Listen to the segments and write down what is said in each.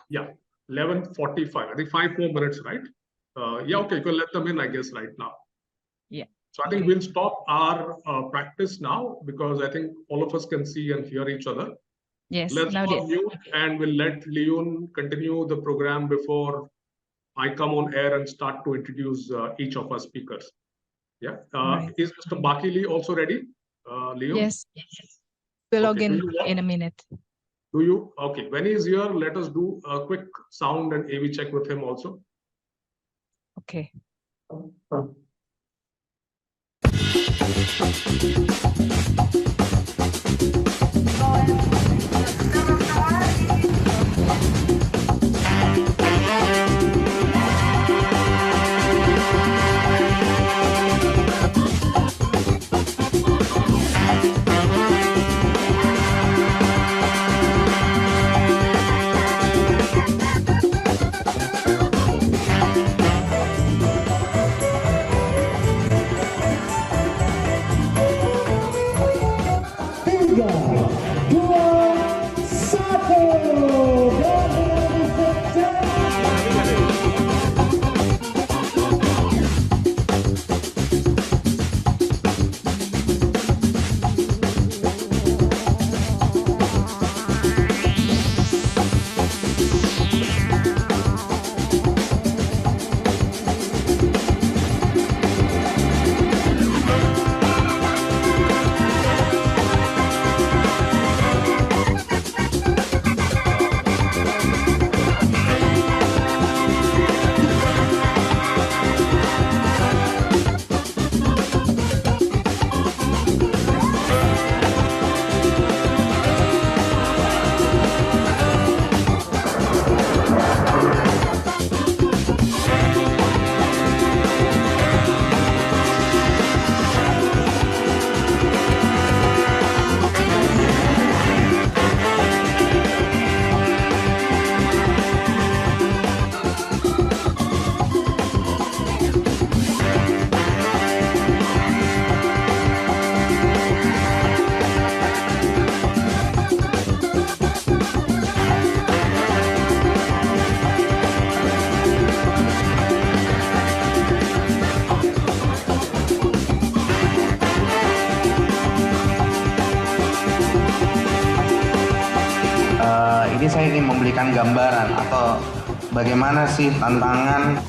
Yeah, 11:45. I think 5 more minutes, right? Yeah, okay, you can let them in, I guess, right now. Yeah. So I think we'll stop our practice now because I think all of us can see and hear each other. Yes, Let's now go on mute and we'll let Leon continue the program before I come on air and start to introduce each of our speakers. Yeah. Right. Is Mr. Bakili also ready, Leon? Yes. We'll log Okay, in a minute. Do you? Okay, when he's here, let us do a quick sound and AV check with him also. Okay. Ini saya ingin memberikan gambaran atau bagaimana sih tantangan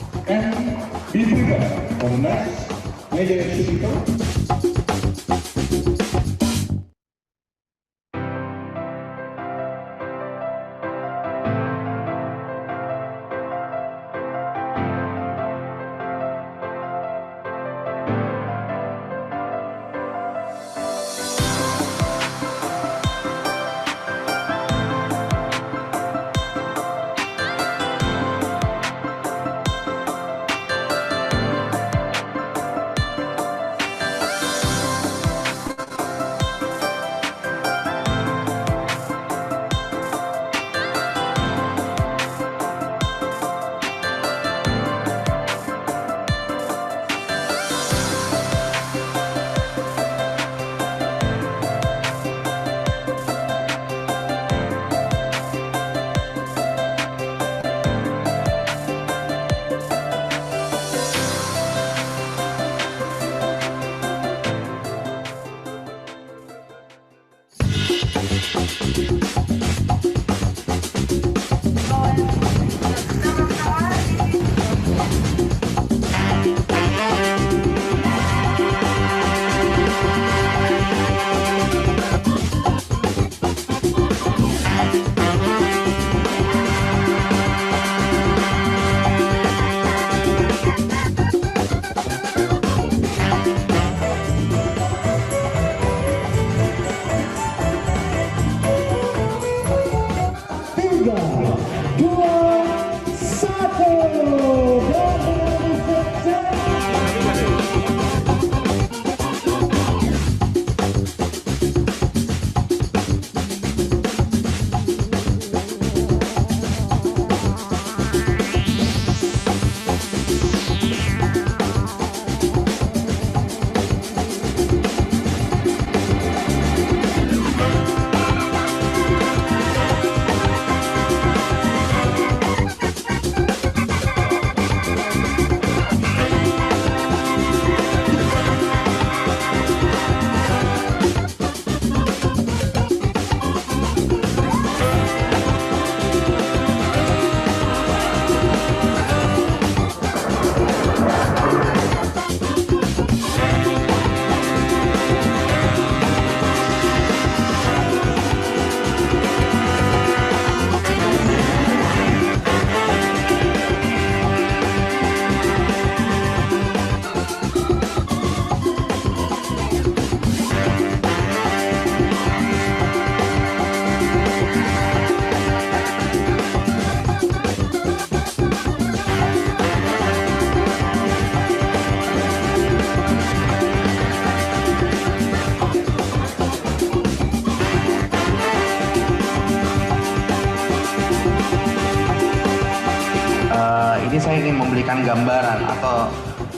ini saya ingin memberikan gambaran atau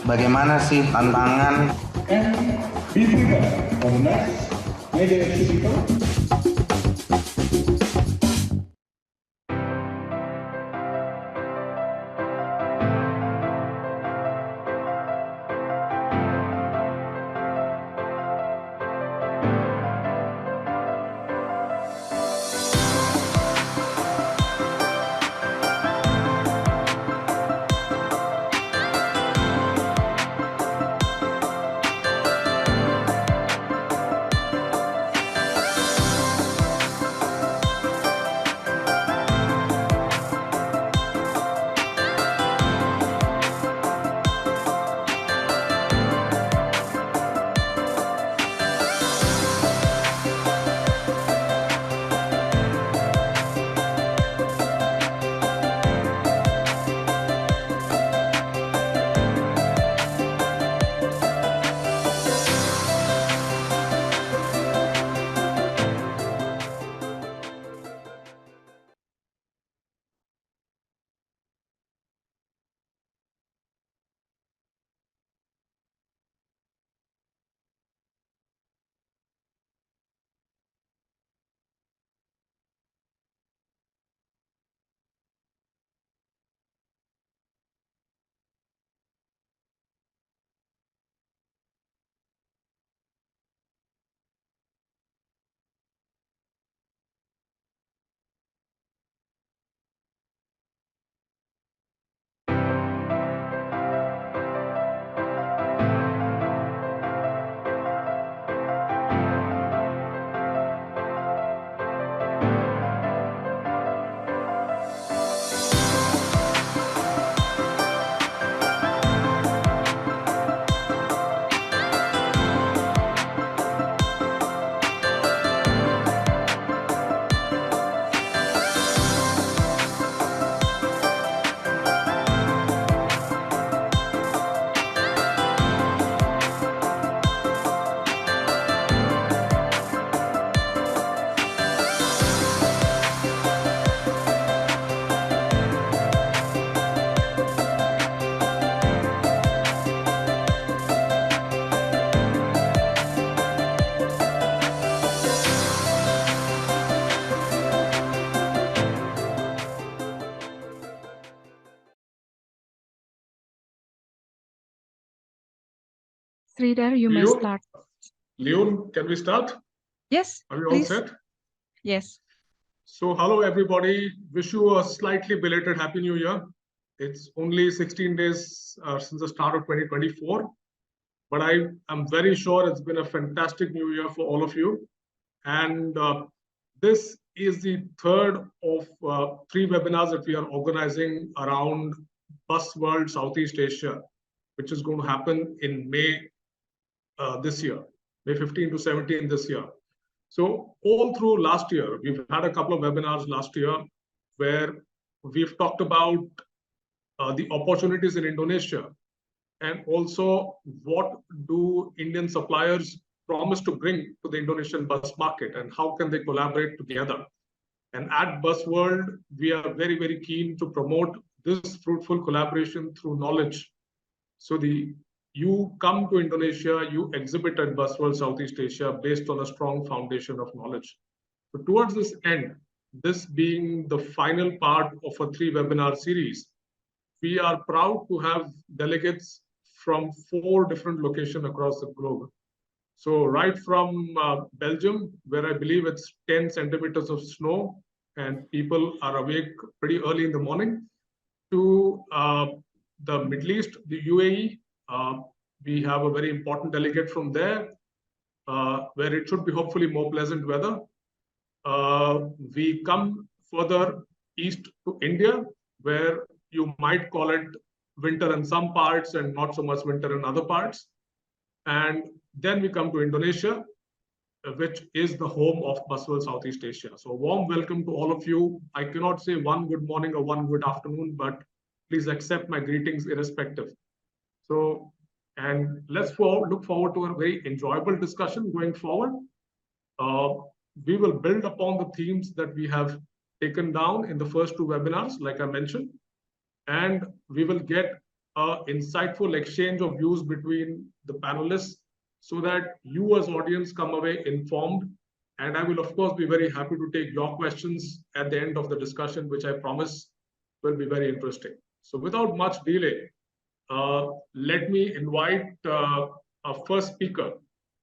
bagaimana sih tantangan and be prepared for the next media exhibition. Sridhar, you may Leon? start. Leon, can we start? Yes, Are we all please. set? Yes. So hello everybody, wish you a slightly belated Happy New Year. It's only 16 days since the start of 2024, but I am very sure it's been a fantastic new year for all of you. And this is the third of 3 webinars that we are organizing around Bus World Southeast Asia, which is going to happen in May this year, May 15 to 17 this year. So all through last year, we've had a couple of webinars last year where we've talked about the opportunities in Indonesia and also what do Indian suppliers promise to bring to the Indonesian bus market and how can they collaborate together. And at Busworld, we are very, very keen to promote this fruitful collaboration through knowledge. So you come to Indonesia, you exhibit at Busworld Southeast Asia based on a strong foundation of knowledge. So towards this end, this being the final part of a 3 webinar series, we are proud to have delegates from 4 different locations across the globe. So right from Belgium, where I believe it's 10 centimeters of snow and people are awake pretty early in the morning, to the Middle East, the UAE. We have a very important delegate from there, where it should be hopefully more pleasant weather. We come further east to India, where you might call it winter in some parts and not so much winter in other parts. And then we come to Indonesia, which is the home of Busworld Southeast Asia. So a warm welcome to all of you. I cannot say one good morning or one good afternoon, but please accept my greetings irrespective. So, and let's look forward to a very enjoyable discussion going forward. We will build upon the themes that we have taken down in the first 2 webinars, like I mentioned. and we will get an insightful exchange of views between the panelists so that you as audience come away informed. And I will, of course, be very happy to take your questions at the end of the discussion, which I promise will be very interesting. So without much delay, let me invite our first speaker,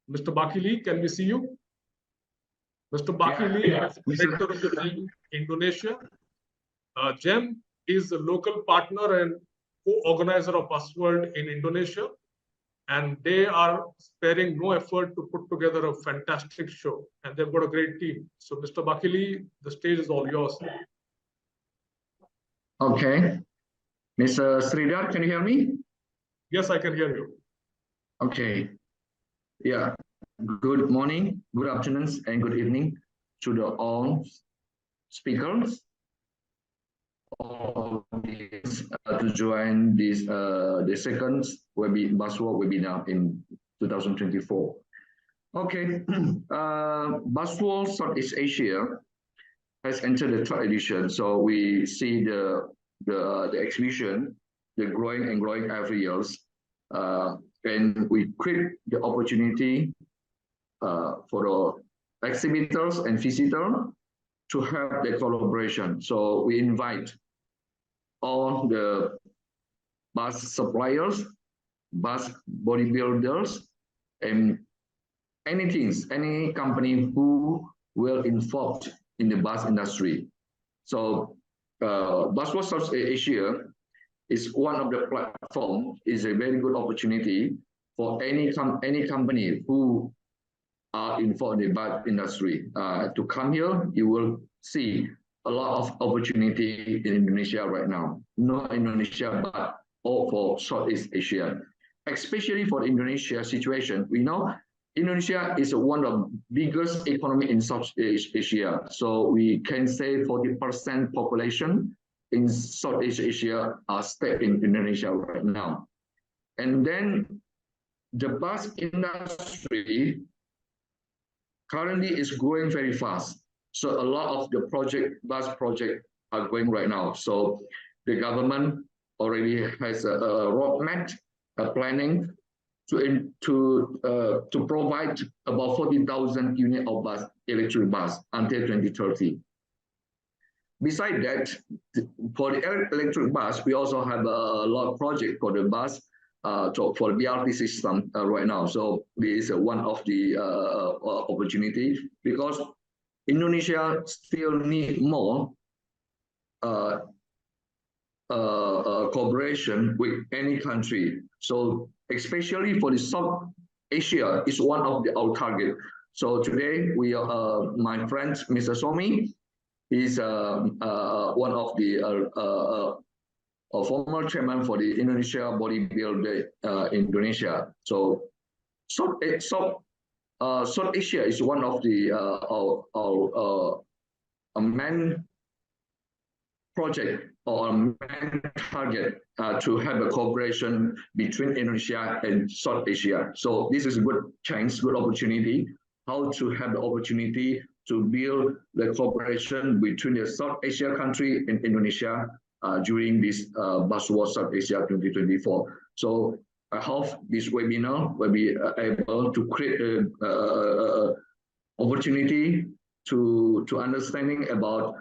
Mr. Baki Lee. Can we see you? Mr. Baki Lee is director of the team Indonesia. GEM is the local partner and co-organizer of Busworld in Indonesia, and they are sparing no effort to put together a fantastic show, and they've got a great team. So, Mr. Baki Lee, the stage is all yours. Okay. Mr. Sridhar, can you hear me? Yes, I can hear you. Okay. Yeah. Good morning, good afternoon, and good evening to the all speakers to join this the second Busworld webinar in 2024. Okay. Busworld Southeast Asia has entered the third edition, so we see the exhibition, the growing every year, and we create the opportunity for the exhibitors and visitors to have the collaboration. So we invite all the bus suppliers, bus bodybuilders, and any company who will involved in the bus industry. So Busworld South Asia is one of the platform, is a very good opportunity for any company who are involved in the bus industry to come here. You will see a lot of opportunity in Indonesia right now. Not Indonesia, but all for Southeast Asia. Especially for Indonesia situation, we know Indonesia is one of the biggest economy in Southeast Asia. So we can say 40% population in Southeast Asia are staying in Indonesia right now. And then the bus industry currently is growing very fast. So a lot of the bus project are going right now. So the government already has a roadmap, a planning to provide about 40,000 units of electric bus until 2030. Besides that, for the electric bus, we also have a lot of project for the bus, for the BRT system right now. So this is one of the opportunity, because Indonesia still need more cooperation with any country. So especially for the South Asia is one of our target. So today we are my friend Mr. Somi is one of the former chairman for the Indonesia Bodybuilder Indonesia. So South Asia is one of the our main project or main target to have a cooperation between Indonesia and South Asia. So this is a good chance, good opportunity, how to have the opportunity to build the cooperation between the South Asia country and Indonesia during this Busworld South Asia 2024. So I hope this webinar will be able to create an opportunity to understanding about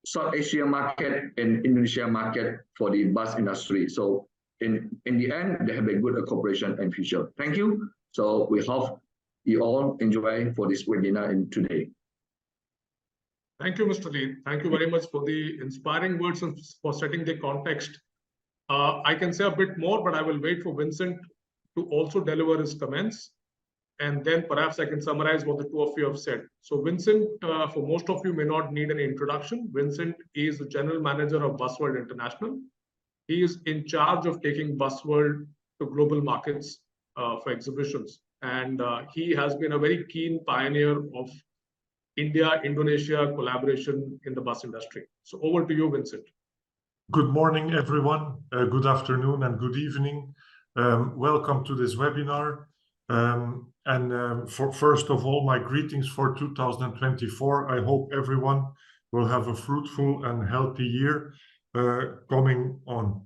South Asia market and Indonesia market for the bus industry. So in the end, they have a good cooperation and future. Thank you. So we hope you all enjoy for this webinar today. Thank you, Mr. Lee. Thank you very much for the inspiring words and for setting the context. I can say a bit more, but I will wait for Vincent to also deliver his comments. And then perhaps I can summarize what the two of you have said. So Vincent, for most of you may not need an introduction. Vincent is the general manager of Busworld International. He is in charge of taking Busworld to global markets for exhibitions. And he has been a very keen pioneer of India-Indonesia collaboration in the bus industry. So over to you, Vincent. Good morning, everyone. Good afternoon and good evening. Welcome to this webinar. First of all, my greetings for 2024. I hope everyone will have a fruitful and healthy year coming on.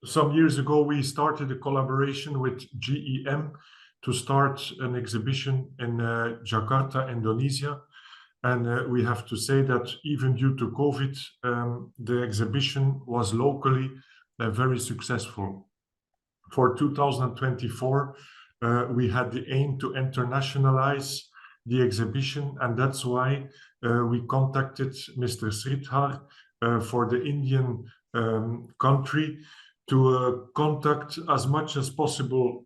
Some years ago, we started a collaboration with GEM to start an exhibition in Jakarta, Indonesia. And we have to say that even due to COVID, the exhibition was locally very successful. For 2024, we had the aim to internationalize the exhibition, and that's why we contacted Mr. Sridhar for the Indian country to contact as much as possible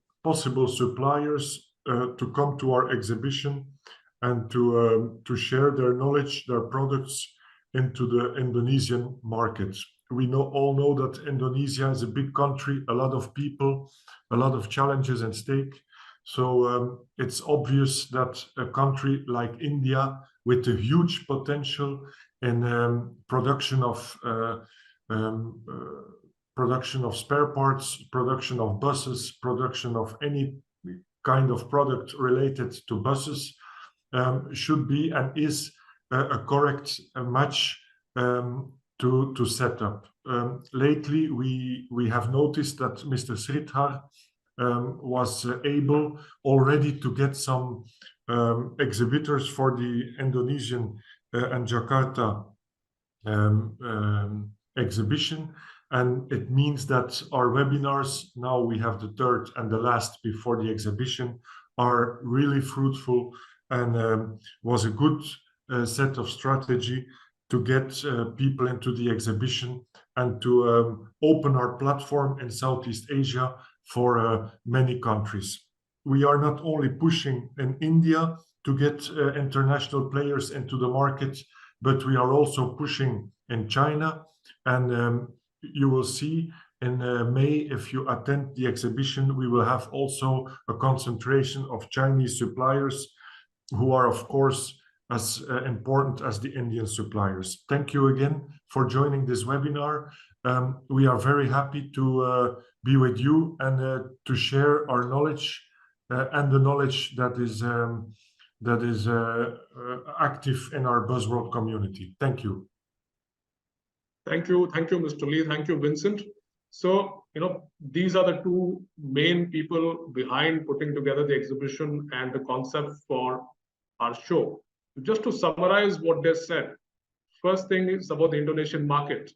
suppliers to come to our exhibition and to share their knowledge, their products into the Indonesian market. We all know that Indonesia is a big country, a lot of people, a lot of challenges at stake. So it's obvious that a country like India, with a huge potential in production of spare parts, production of buses, production of any kind of product related to buses, should be and is a correct match to set up. Lately, we have noticed that Mr. Sridhar was able already to get some exhibitors for the Indonesian and Jakarta exhibition. And it means that our webinars, now we have the third and the last before the exhibition, are really fruitful and was a good set of strategy to get people into the exhibition and to open our platform in Southeast Asia for many countries. We are not only pushing in India to get international players into the market, but we are also pushing in China. And you will see in May, if you attend the exhibition, we will have also a concentration of Chinese suppliers who are, of course, as important as the Indian suppliers. Thank you again for joining this webinar. We are very happy to be with you and to share our knowledge and the knowledge that is active in our Buzzworld community. Thank you. Thank you, Mr. Lee. Thank you, Vincent. So, these are the two main people behind putting together the exhibition and the concept for our show. Just to summarize what they said, first thing is about the Indonesian market.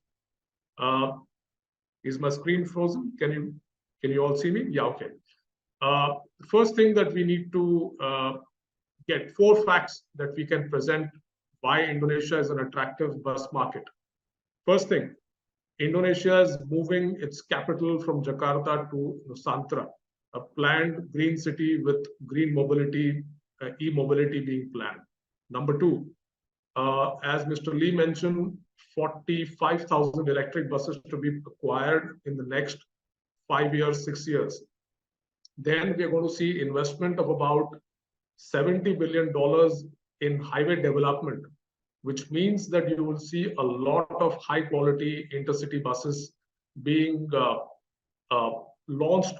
Is my screen frozen? Can you all see me? Yeah, okay. First thing that we need to get 4 facts that we can present why Indonesia is an attractive bus market. First thing, Indonesia is moving its capital from Jakarta to Nusantara, a planned green city with green mobility, e-mobility being planned. Number 2, as Mr. Lee mentioned, 45,000 electric buses to be acquired in the next 5 years, 6 years. Then we are going to see investment of about $70 billion in highway development, which means that you will see a lot of high quality intercity buses being launched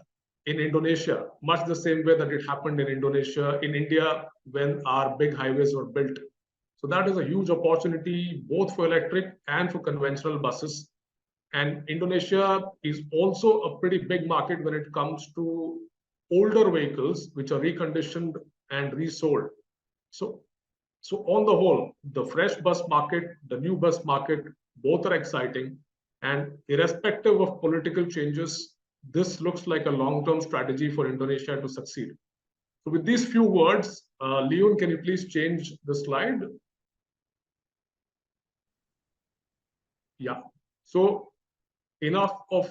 in Indonesia, much the same way that it happened in India when our big highways were built. So that is a huge opportunity both for electric and for conventional buses. And Indonesia is also a pretty big market when it comes to older vehicles, which are reconditioned and resold. So on the whole, the fresh bus market, the new bus market, both are exciting. And irrespective of political changes, this looks like a long-term strategy for Indonesia to succeed. So with these few words, Leon, can you please change the slide? Yeah. So enough of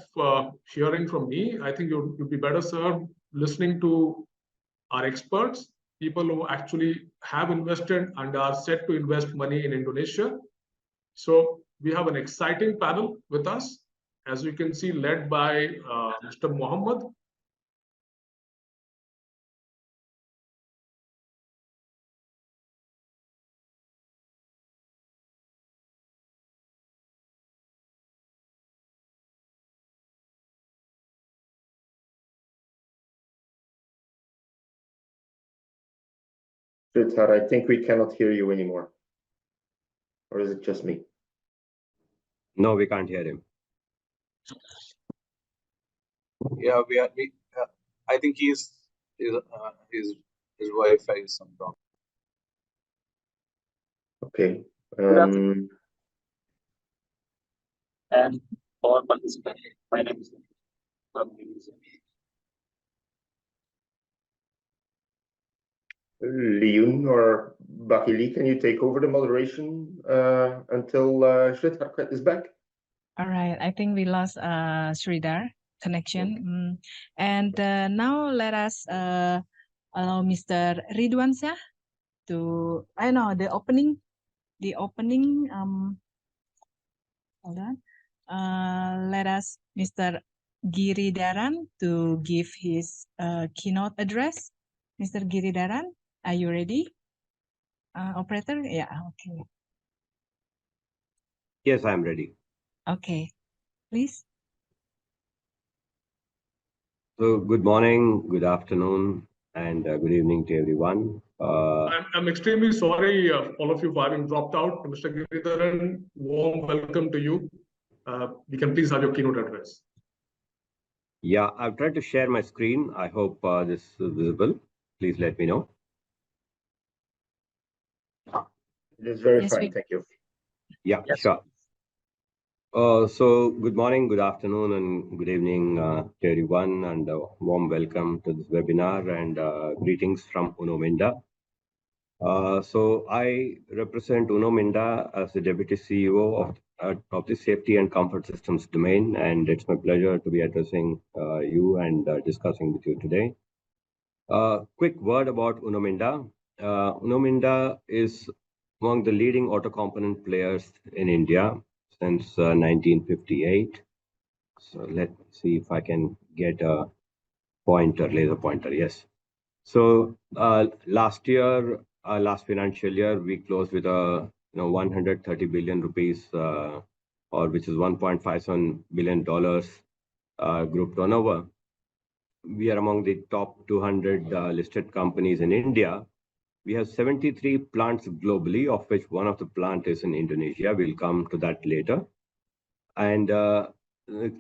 hearing from me. I think you'll be better served listening to our experts, people who actually have invested and are set to invest money in Indonesia. So we have an exciting panel with us, as you can see, led by Mr. Mohammed. Sridhar, I think we cannot hear you anymore. Or is it just me? No, we can't hear him. Yeah, I think his Wi-Fi is some problem. Okay. And all participants, my name is Leon or Bakili, can you take over the moderation until Sridhar is back? All right. I think we lost Sridhar connection. And now let us allow Mr. Ridwansyah to, I know, the opening, hold on. Let us, Mr. Giridharan, to give his keynote address. Mr. Giridharan, are you ready? Operator? Yeah, okay. Yes, I'm ready. Okay, please. So good morning, good afternoon, and good evening to everyone. I'm extremely sorry, all of you for having dropped out. Mr. Giridharan, warm welcome to you. We can please have your keynote address. Yeah, I've tried to share my screen. I hope this is visible. Please let me know. It is very Yes, fine, thank you. Yeah, Yes. sure. So good morning, good afternoon, and good evening to everyone, and a warm welcome to this webinar, and greetings from Uno Minda. So I represent Uno Minda as the Deputy CEO of the Safety and Comfort Systems domain, and it's my pleasure to be addressing you and discussing with you today. Quick word about Uno Minda. Uno Minda is among the leading auto component players in India since 1958. So let's see if I can get a laser pointer. Yes. So last year, last financial year, we closed with a 130 billion rupees, or which is $1.57 billion group turnover. We are among the top 200 listed companies in India. We have 73 plants globally, of which one of the plant is in Indonesia. We'll come to that later. And the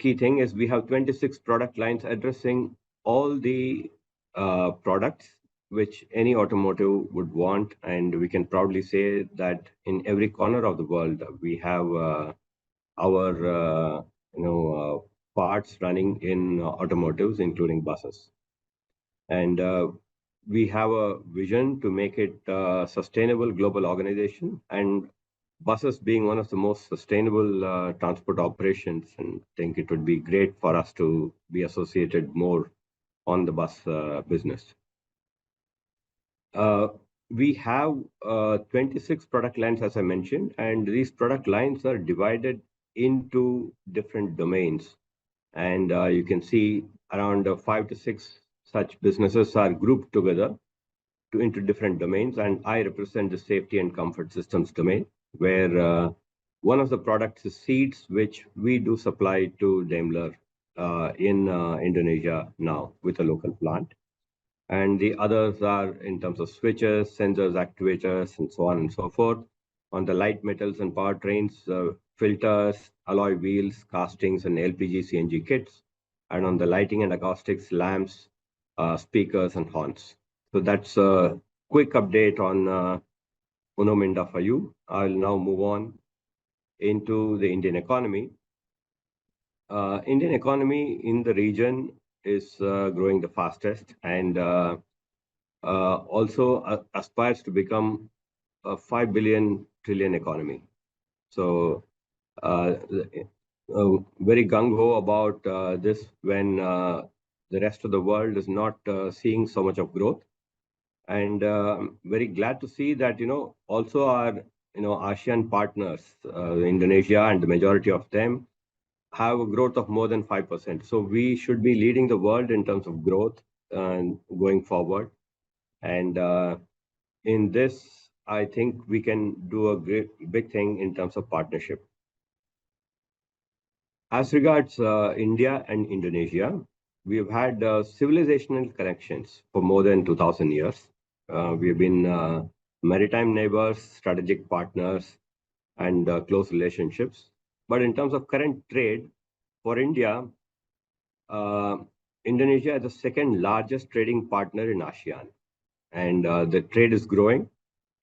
key thing is we have 26 product lines addressing all the products which any automotive would want. And we can proudly say that in every corner of the world, we have our parts running in automotives, including buses. And we have a vision to make it a sustainable global organization, and buses being one of the most sustainable transport operations, and I think it would be great for us to be associated more on the bus business. We have 26 product lines, as I mentioned, and these product lines are divided into different domains. And you can see around 5 to 6 such businesses are grouped together into different domains. And I represent the safety and comfort systems domain, where one of the products is seats, which we do supply to Daimler in Indonesia now with a local plant. And the others are in terms of switches, sensors, actuators, and so on and so forth. On the light metals and powertrains, filters, alloy wheels, castings, and LPG, CNG kits. And on the lighting and acoustics, lamps, speakers, and horns. So that's a quick update on Uno Minda for you. I'll now move on into the Indian economy. Indian economy in the region is growing the fastest, and also aspires to become a 5 billion trillion economy. So very gung-ho about this when the rest of the world is not seeing so much of growth. And very glad to see that, also our, ASEAN partners, Indonesia and the majority of them, have a growth of more than 5%. So we should be leading the world in terms of growth going forward. And in this, I think we can do a big thing in terms of partnership. As regards India and Indonesia, we have had civilizational connections for more than 2,000 years. We have been maritime neighbors, strategic partners, and close relationships. But in terms of current trade for India, Indonesia is the second largest trading partner in ASEAN, and the trade is growing,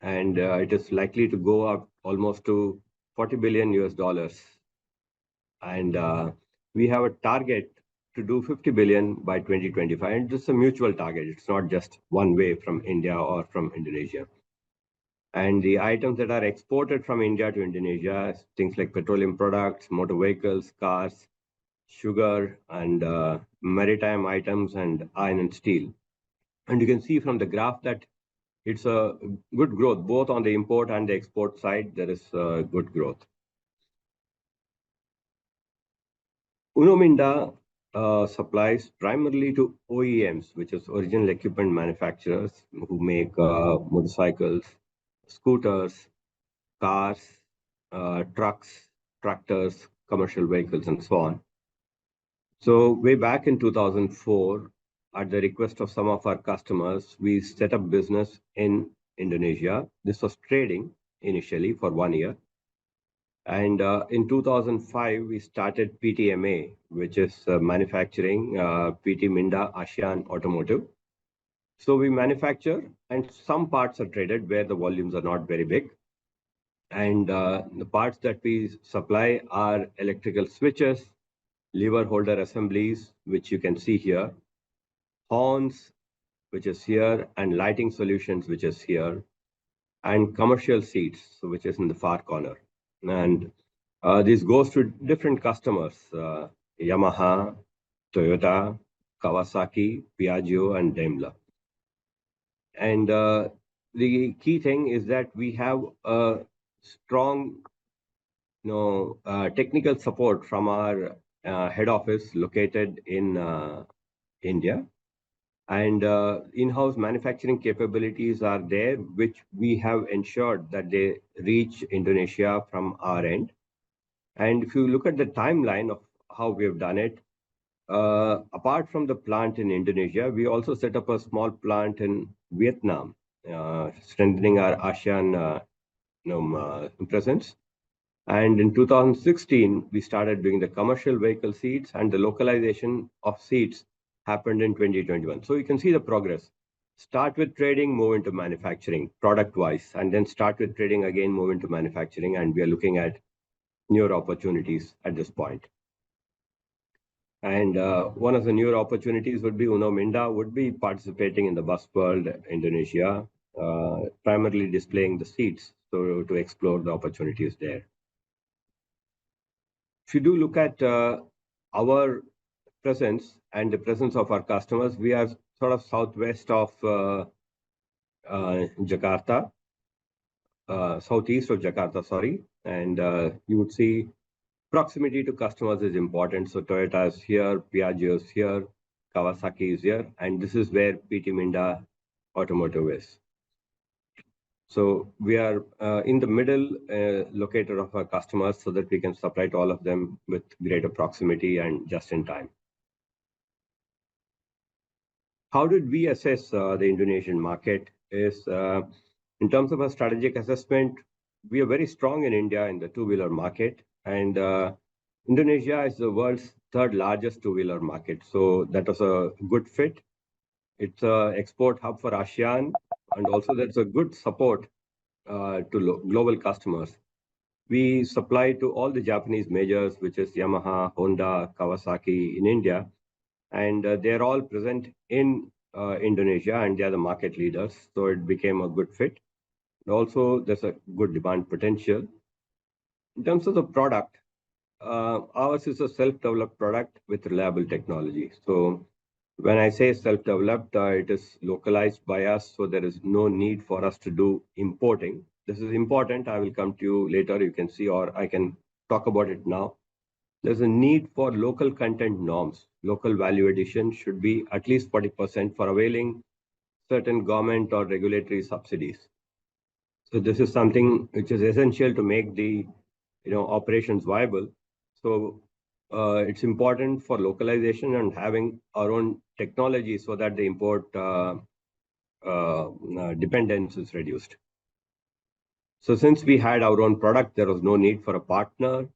and it is likely to go up almost to 40 billion US dollars. And we have a target to do 50 billion by 2025, and this is a mutual target. It's not just one way from India or from Indonesia. And the items that are exported from India to Indonesia, things like petroleum products, motor vehicles, cars, sugar, and maritime items, and iron and steel. And you can see from the graph that it's a good growth, both on the import and the export side, there is good growth. Uno Minda supplies primarily to OEMs, which is original equipment manufacturers who make motorcycles, scooters, cars, trucks, tractors, commercial vehicles, and so on. So way back in 2004, at the request of some of our customers, we set up business in Indonesia. This was trading initially for 1 year. And in 2005, we started PTMA, which is manufacturing PT Minda ASEAN Automotive. So we manufacture, and some parts are traded where the volumes are not very big. And the parts that we supply are electrical switches, lever holder assemblies, which you can see here, horns, which is here, and lighting solutions, which is here, and commercial seats, which is in the far corner. And this goes to different customers, Yamaha, Toyota, Kawasaki, Piaggio, and Daimler. And the key thing is that we have a strong technical support from our head office located in India. And in-house manufacturing capabilities are there, which we have ensured that they reach Indonesia from our end. And if you look at the timeline of how we have done it, apart from the plant in Indonesia, we also set up a small plant in Vietnam, strengthening our ASEAN presence. And in 2016, we started doing the commercial vehicle seats, and the localization of seats happened in 2021. So you can see the progress. Start with trading, move into manufacturing, product-wise, and then start with trading again, move into manufacturing, and we are looking at newer opportunities at this point. And one of the newer opportunities would be Uno Minda would be participating in the Bus World Indonesia, primarily displaying the seats, so to explore the opportunities there. If you do look at our presence and the presence of our customers, we are sort of southwest of Jakarta, southeast of Jakarta, sorry. And you would see proximity to customers is important. So Toyota is here, Piaggio is here, Kawasaki is here, and this is where PT Minda Automotive is. So we are in the middle locator of our customers so that we can supply to all of them with greater proximity and just in time. How did we assess the Indonesian market is in terms of a strategic assessment, we are very strong in India in the two-wheeler market, and Indonesia is the world's third largest two-wheeler market. So that was a good fit. It's an export hub for ASEAN, and also there's a good support to global customers. We supply to all the Japanese majors, which is Yamaha, Honda, Kawasaki in India, and they're all present in Indonesia, and they are the market leaders. So it became a good fit. Also, there's a good demand potential. In terms of the product, ours is a self-developed product with reliable technology. So when I say self-developed, it is localized by us, so there is no need for us to do importing. This is important. I will come to you later. You can see, or I can talk about it now. There's a need for local content norms. Local value addition should be at least 40% for availing certain government or regulatory subsidies. So this is something which is essential to make the operations viable. So it's important for localization and having our own technology so that the import dependence is reduced. So since we had our own product, there was no need for a partner.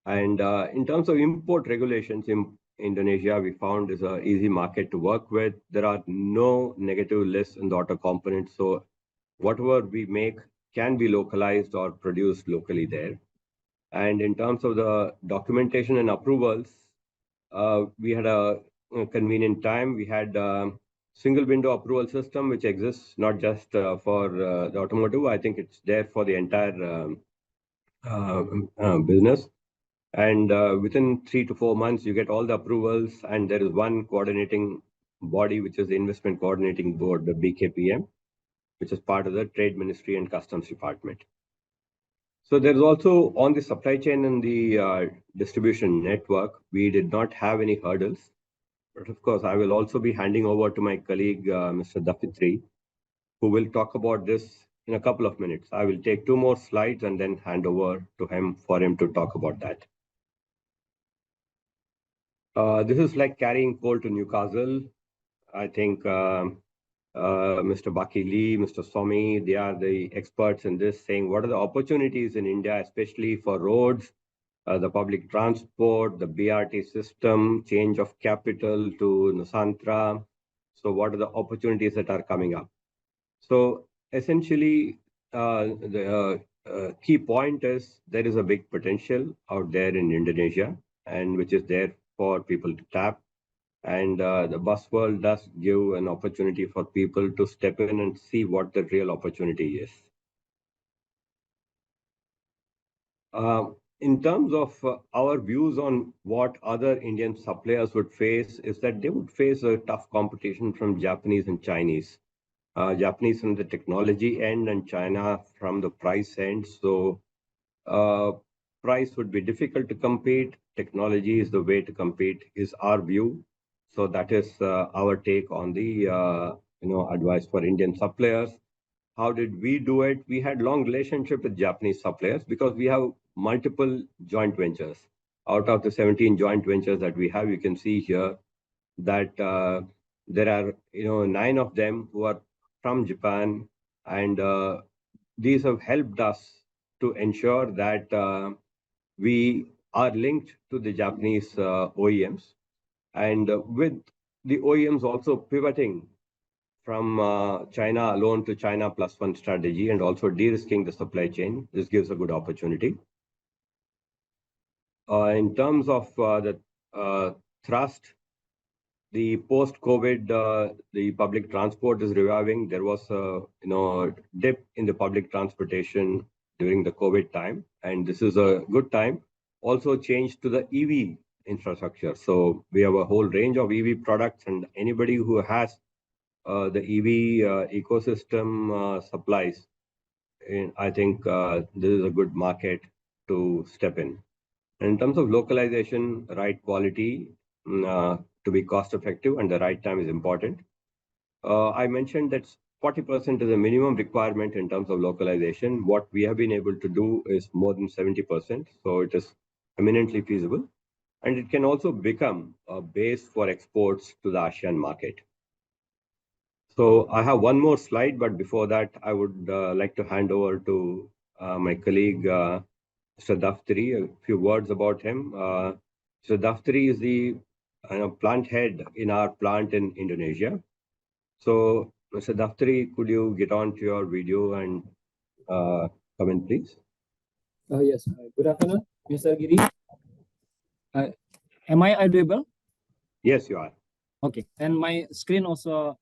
And in terms of import regulations in Indonesia, we found is an easy market to work with. There are no negative lists in the auto components. So whatever we make can be localized or produced locally there. And in terms of the documentation and approvals, we had a convenient time. We had single window approval system, which exists not just for the automotive. I think it's there for the entire business. And within 3 to 4 months, you get all the approvals, and there is one coordinating body, which is the Investment Coordinating Board, the BKPM, which is part of the Trade Ministry and Customs Department. So there's also on the supply chain and the distribution network, we did not have any hurdles. But of course, I will also be handing over to my colleague, Mr. Dafitri, who will talk about this in a couple of minutes. I will take 2 more slides and then hand over to him for him to talk about that. This is like carrying coal to Newcastle. I think Mr. Baki Lee, Mr. Somi, they are the experts in this, saying what are the opportunities in India, especially for roads, the public transport, the BRT system, change of capital to Nusantara. So what are the opportunities that are coming up? So essentially, the key point is there is a big potential out there in Indonesia, and which is there for people to tap. And the bus world does give an opportunity for people to step in and see what the real opportunity is. In terms of our views on what other Indian suppliers would face, is that they would face a tough competition from Japanese and Chinese. Japanese from the technology end and China from the price end. So price would be difficult to compete. Technology is the way to compete, is our view. So that is our take on the advice for Indian suppliers. How did we do it? We had long relationship with Japanese suppliers because we have multiple joint ventures. Out of the 17 joint ventures that we have, you can see here that there are 9 of them who are from Japan, and these have helped us to ensure that we are linked to the Japanese OEMs, and with the OEMs also pivoting from China alone to China plus one strategy, and also de-risking the supply chain. This gives a good opportunity. In terms of the thrust, the post-COVID, the public transport is reviving. There was a dip in the public transportation during the COVID time, and this is a good time. Also changed to the EV infrastructure. So we have a whole range of EV products, and anybody who has the EV ecosystem supplies, and I think this is a good market to step in. And in terms of localization, right quality to be cost effective and the right time is important. I mentioned that 40% is a minimum requirement in terms of localization. What we have been able to do is more than 70%. So it is eminently feasible. And it can also become a base for exports to the ASEAN market. So I have one more slide, but before that, I would like to hand over to my colleague, Mr. Daftari, a few words about him. Mr. Daftari is the plant head in our plant in Indonesia. So, Mr. Daftari, could you get on to your video and come in, please? Yes. Good afternoon, Mr. Giri. Am I audible? Yes, you are. Okay. And my screen also,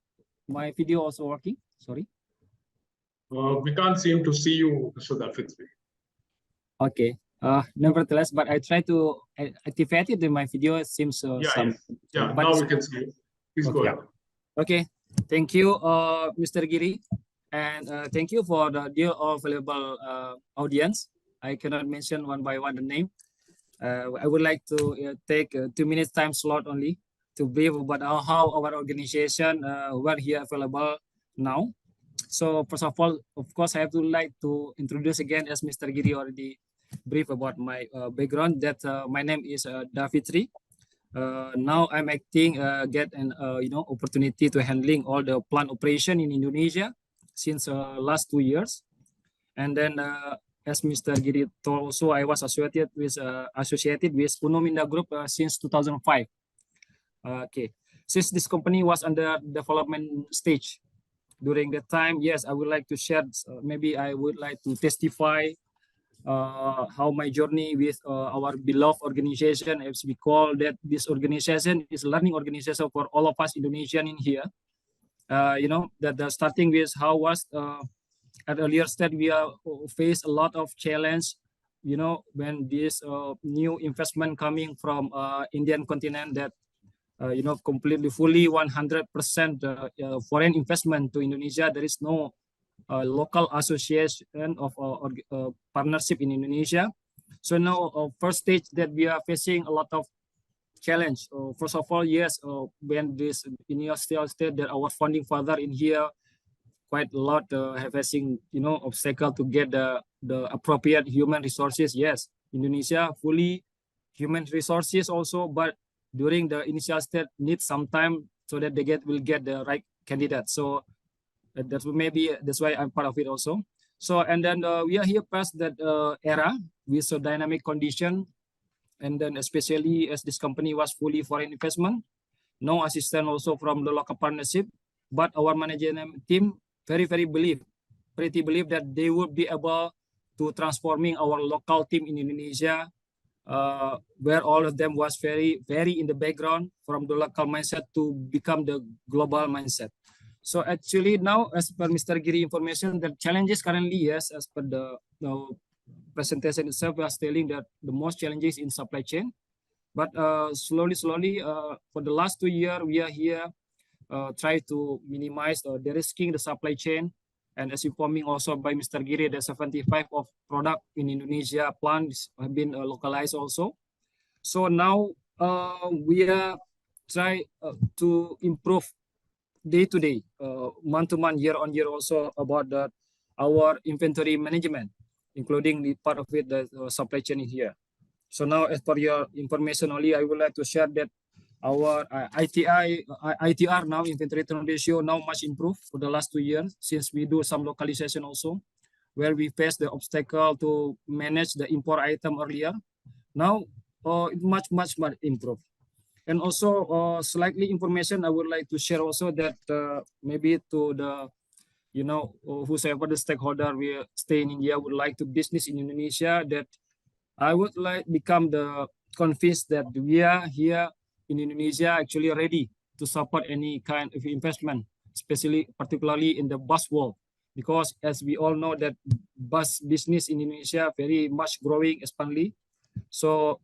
my video also working? Sorry. We can't seem to see you, Mr. Dafitri. Okay. Nevertheless, but I try to activate it in my video. It seems yeah. Now we can see you. Please go ahead. Okay. Thank you, Mr. Giri, and thank you for the dear available audience. I cannot mention one by one the name. I would like to take 2 minutes time slot only to brief about how our organization were here available now. So first of all, of course, I have to like to introduce again, as Mr. Giri already brief about my background, that my name is Dafitri. Now I'm acting get an opportunity to handling all the plant operation in Indonesia since last 2 years, and then as Mr. Giri told, also I was associated with Uno Minda Group since 2005. Okay, since this company was under development stage, during that time, yes, I would like to share. Maybe I would like to testify how my journey with our beloved organization, as we call that, this organization is learning organization for all of us Indonesian in here. That the starting with how was at earlier stage we are face a lot of challenge. When this new investment coming from Indian continent that completely fully 100% foreign investment to Indonesia. There is no local association of partnership in Indonesia. So now first stage that we are facing a lot of challenge. First of all, yes, when this initial state that our founding father in here quite a lot have facing obstacle to get the appropriate human resources. Yes, Indonesia fully human resources also, but during the initial stage need some time so that they will get the right candidate. So that's why I'm part of it also. So and then we are here past that era with a dynamic condition, and then especially as this company was fully foreign investment, no assistance also from the local partnership, but our management team pretty believe that they would be able to transforming our local team in Indonesia, where all of them was very in the background from the local mindset to become the global mindset. So actually now, as per Mr. Giri information, the challenges currently, yes, as per the presentation itself, was telling that the most challenges in supply chain. But slowly, for the last 2 years, we are here try to minimize the risking the supply chain. And as informing also by Mr. Giri, the 75 of product in Indonesia plants have been localized also. So now we are try to improve day to day, month to month, year on year also about our inventory management, including the part of it, the supply chain in here. So now, as per your information only, I would like to share that our ITR now, inventory turn ratio, now much improved for the last 2 years since we do some localization also, where we face the obstacle to manage the import item earlier. Now it much improved. And also slightly information I would like to share also that maybe to the whosoever the stakeholder we stay in India would like to business in Indonesia, that I would like become the convinced that we are here in Indonesia actually ready to support any kind of investment, particularly in the bus world, because as we all know that bus business in Indonesia very much growing expanding. So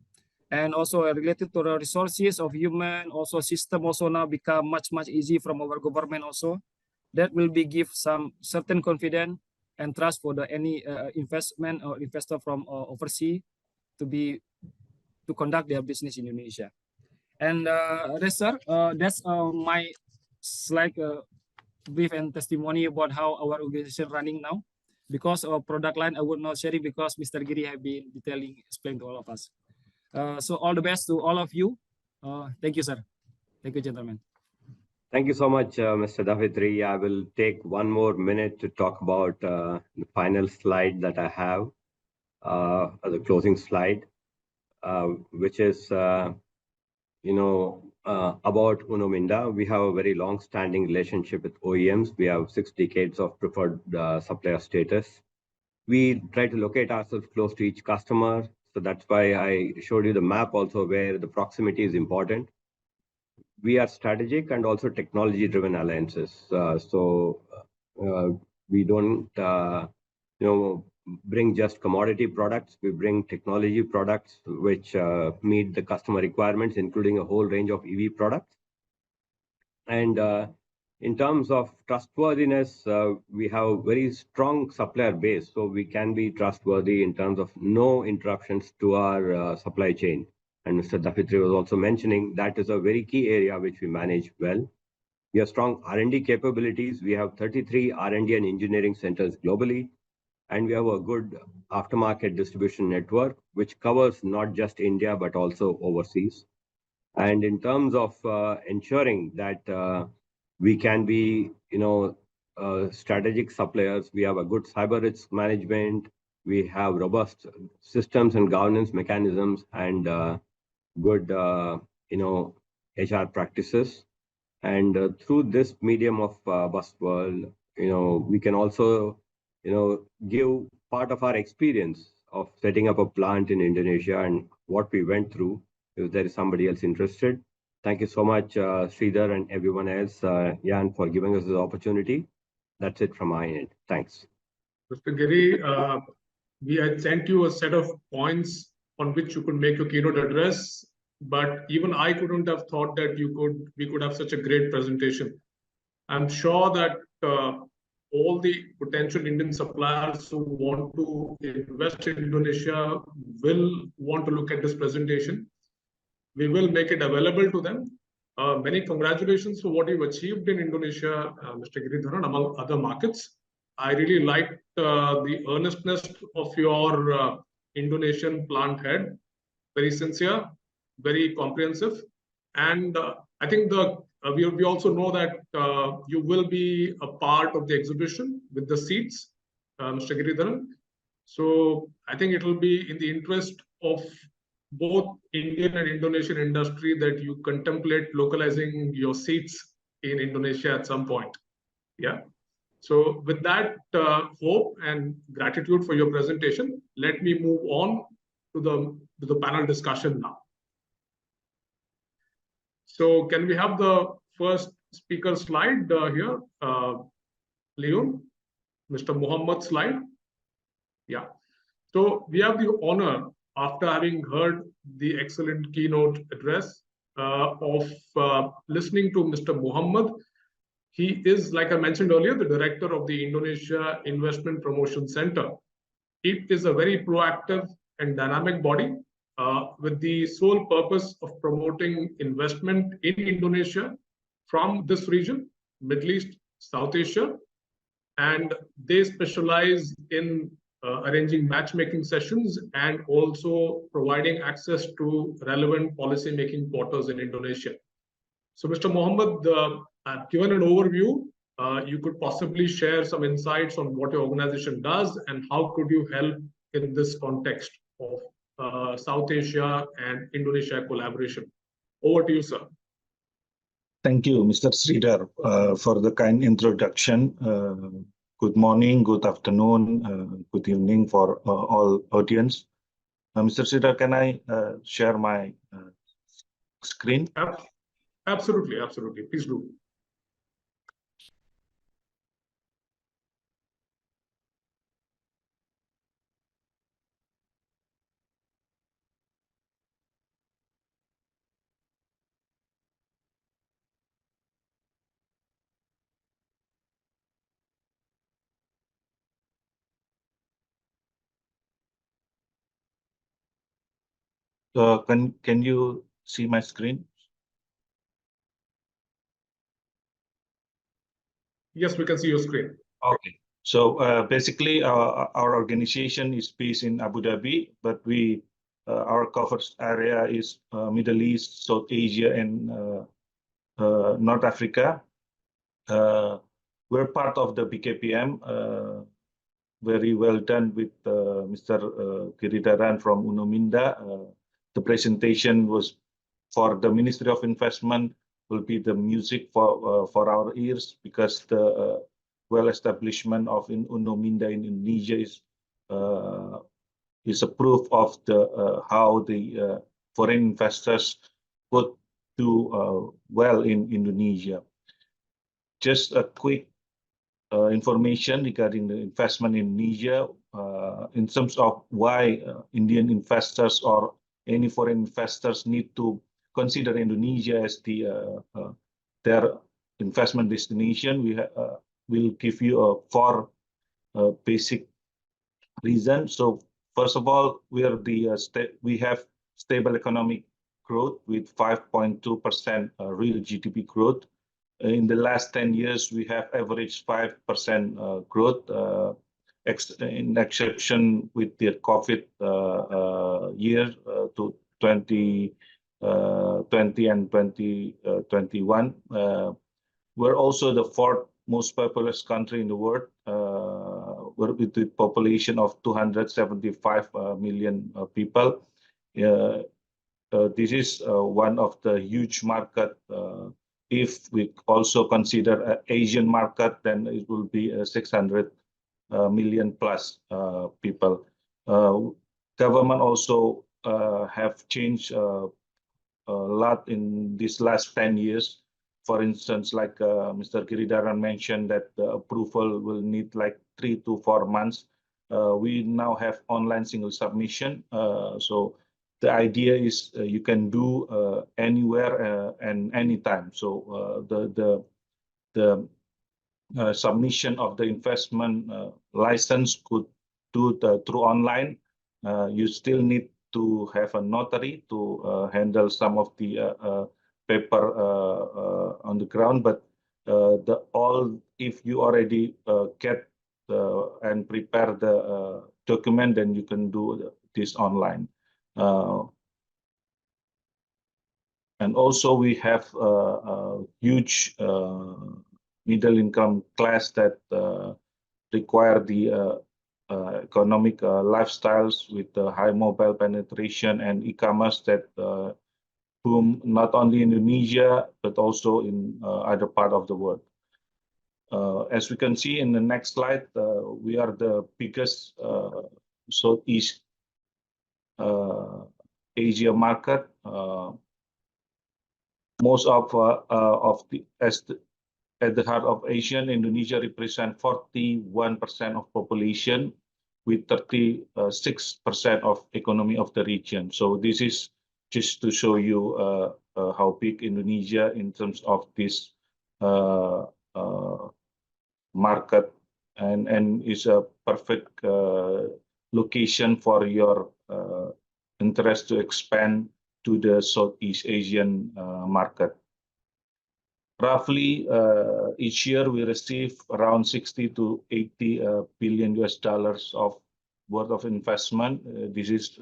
and also related to the resources of human, also system also now become much easy from our government also. That will be give some certain confidence and trust for the any investment or investor from overseas to conduct their business in Indonesia. And that's my slide brief and testimony about how our organization running now. Because of product line, I would not share it because Mr. Giri have been detailing, explain to all of us. So all the best to all of you. Thank you, sir. Thank you, gentlemen. Thank you so much, Mr. Davitri. I will take 1 more minute to talk about the final slide that I have, the closing slide, which is, about Uno Minda. We have a very long-standing relationship with OEMs. We have 6 decades of preferred supplier status. We try to locate ourselves close to each customer. So that's why I showed you the map also where the proximity is important. We are strategic and also technology-driven alliances. We don't, bring just commodity products. We bring technology products which meet the customer requirements, including a whole range of EV products. And in terms of trustworthiness, we have a very strong supplier base, so we can be trustworthy in terms of no interruptions to our supply chain. And Mr. Davitri was also mentioning that is a very key area which we manage well. We have strong R&D capabilities. We have 33 R&D and engineering centers globally. And we have a good aftermarket distribution network, which covers not just India, but also overseas. And in terms of ensuring that we can be, strategic suppliers, we have a good cyber risk management. we have robust systems and governance mechanisms and good, HR practices. And through this medium of Busworld, we can also, give part of our experience of setting up a plant in Indonesia and what we went through. If there is somebody else interested, thank you so much, Sridhar and everyone else, Jan, for giving us this opportunity. That's it from my end. Thanks. Mr. Giri, we had sent you a set of points on which you could make your keynote address, but even I couldn't have thought that we could have such a great presentation. I'm sure that all the potential Indian suppliers who want to invest in Indonesia will want to look at this presentation. We will make it available to them. Many congratulations for what you've achieved in Indonesia, Mr. Giridharan, among other markets. I really liked the earnestness of your Indonesian plant head. Very sincere, very comprehensive. And I think we also know that you will be a part of the exhibition with the seats, Mr. Giridharan. So I think it will be in the interest of both Indian and Indonesian industry that you contemplate localizing your seats in Indonesia at some point. Yeah. So with that hope and gratitude for your presentation, let me move on to the panel discussion now. So can we have the first speaker slide here, Leon, Mr. Muhammad slide? Yeah. So we have the honor, after having heard the excellent keynote address, of listening to Mr. Muhammad. He is, like I mentioned earlier, the director of the Indonesia Investment Promotion Center. It is a very proactive and dynamic body with the sole purpose of promoting investment in Indonesia from this region, Middle East, South Asia, and they specialize in arranging matchmaking sessions and also providing access to relevant policy-making quarters in Indonesia. So, Mr. Mohammed, given an overview, you could possibly share some insights on what your organization does and how could you help in this context of South Asia and Indonesia collaboration. Over to you, sir. Thank you, Mr. Sridhar, for the kind introduction. Good morning, good afternoon, good evening for all audience. Mr. Sridhar, can I share my screen? Absolutely, absolutely. Please do. Can you see my screen? Yes, we can see your screen. Okay. So basically, our organization is based in Abu Dhabi, but our coverage area is Middle East, South Asia, and North Africa. We're part of the BKPM. Very well done with Mr. Giridharan from Uno Minda. The presentation was for the Ministry of Investment, will be the music for our ears, because the well-establishment of Uno Minda in Indonesia is a proof of how the foreign investors could do well in Indonesia. Just a quick information regarding the investment in Indonesia in terms of why Indian investors or any foreign investors need to consider Indonesia as their investment destination. We will give you 4 basic reasons. So first of all, we have stable economic growth with 5.2% real GDP growth. In the last 10 years, we have averaged 5% growth, in exception with the COVID year to 2020 and 2021. We're also the 4th most populous country in the world with the population of 275 million people. This is one of the huge market. If we also consider an Asian market, then it will be 600 million plus people. Government also have changed a lot in these last 10 years. For instance, like Mr. Giridharan mentioned, that the approval will need like 3 to 4 months. We now have online single submission. So the idea is you can do anywhere and anytime. So the submission of the investment license could do through online. You still need to have a notary to handle some of the paper on the ground, but if you already get and prepare the document, then you can do this online. And also we have a huge middle income class that require the economic lifestyles with high mobile penetration and e-commerce that boom not only in Indonesia but also in other part of the world. As we can see in the next slide, we are the biggest Southeast Asia market. Most of at the heart of Asia, Indonesia represents 41% of population with 36% of economy of the region. So this is just to show you how big Indonesia in terms of this market, and is a perfect location for your interest to expand to the Southeast Asian market. Roughly each year we receive around 60 to 80 billion US dollars of worth of investment. This is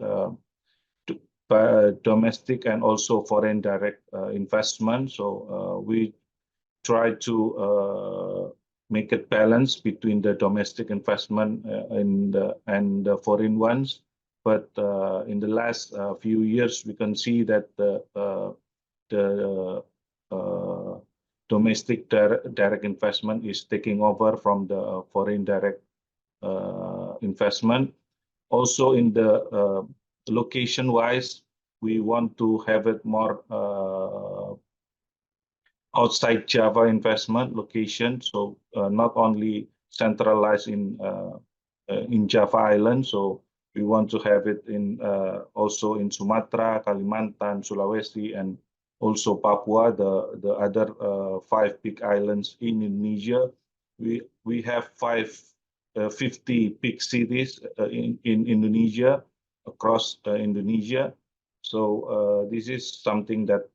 domestic and also foreign direct investment. So we try to make a balance between the domestic investment and the foreign ones. But in the last few years, we can see that the domestic direct investment is taking over from the foreign direct investment. Also in the location-wise, we want to have it more outside Java investment location. So not only centralized in Java Island. So we want to have it in also in Sumatra, Kalimantan, Sulawesi, and also Papua, the other 5 big islands in Indonesia. We have 50 big cities in Indonesia, across Indonesia. So this is something that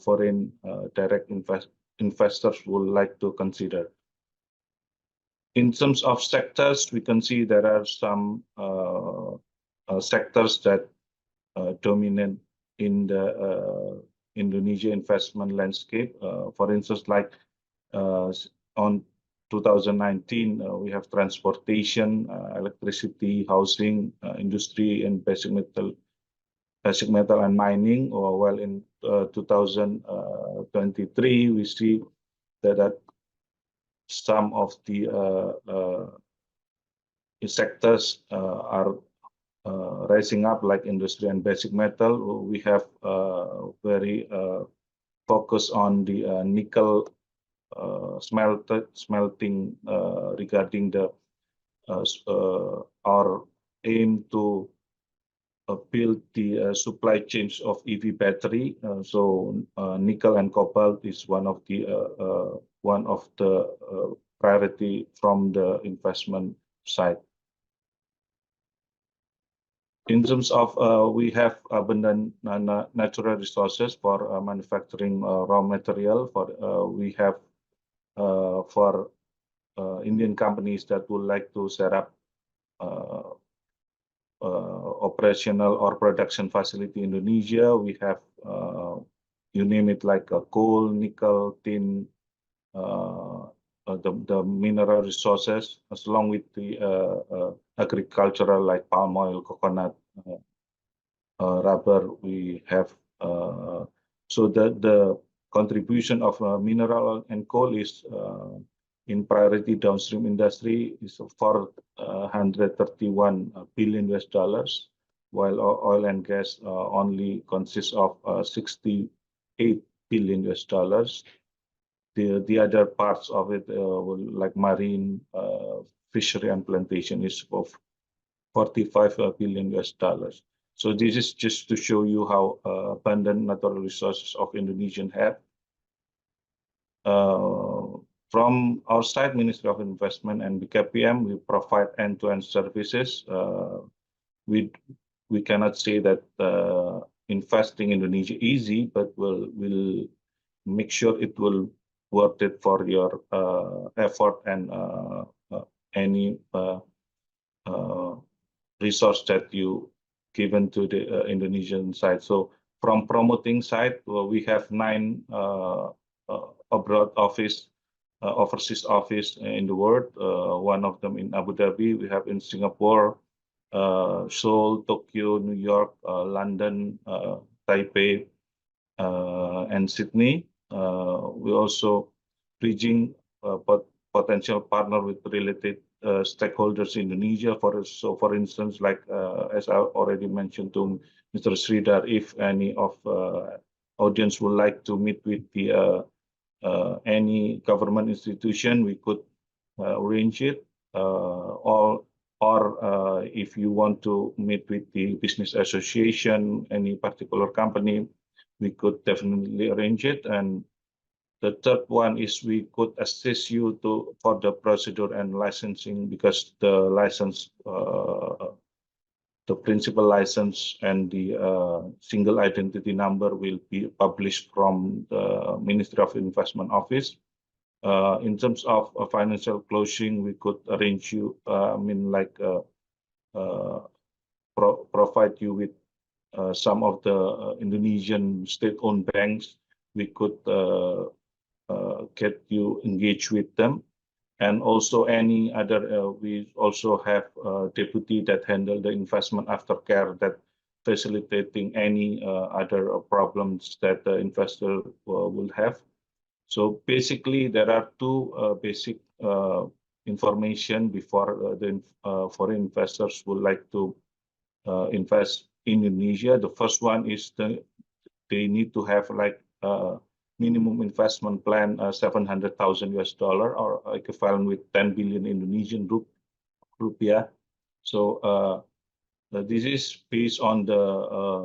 foreign direct investors would like to consider. In terms of sectors, we can see there are some sectors that dominate in the Indonesia investment landscape. For instance, like on 2019, we have transportation, electricity, housing, industry, and basic metal and mining. While in 2023, we see that some of the sectors are rising up, like industry and basic metal. We have very focus on the nickel smelting regarding the our aim to build the supply chains of EV battery. So nickel and cobalt is one of the priority from the investment side. In terms of we have abundant natural resources for manufacturing raw material. We have for Indian companies that would like to set up operational or production facility in Indonesia. We have you name it, like coal, nickel, tin, the mineral resources, as along with the agricultural like palm oil, coconut, rubber. We have so the contribution of mineral oil and coal is in priority downstream industry is $431 billion, while oil and gas only consists of $68 billion. The other parts of it, like marine, fishery and plantation, is of $45 billion. So this is just to show you how abundant natural resources of Indonesian have. From our side, Ministry of Investment and BKPM, we provide end-to-end services. We cannot say that investing in Indonesia easy, but we'll make sure it will worth it for your effort and any resource that you given to the Indonesian side. So from promoting side, we have 9 abroad office, overseas office in the world. One of them in Abu Dhabi. We have in Singapore, Seoul, Tokyo, New York, London, Taipei, and Sydney. We also bridging potential partner with related stakeholders in Indonesia. For instance, like as I already mentioned to Mr. Sridhar, if any of audience would like to meet with the any government institution, we could arrange it. Or if you want to meet with the business association, any particular company, we could definitely arrange it. And the third one is we could assist you for the procedure and licensing, because the license, the principal license and the single identity number will be published from the Ministry of Investment Office. In terms of financial closing, we could arrange you, provide you with some of the Indonesian state-owned banks. We could get you engaged with them, and also any other. We also have a deputy that handle the investment aftercare, that facilitating any other problems that the investor will have. So basically, there are 2 basic information before the foreign investors would like to invest in Indonesia. The first one is they need to have like minimum investment plan $700,000 or equivalent with 10 billion Indonesian rupiah. So this is based on the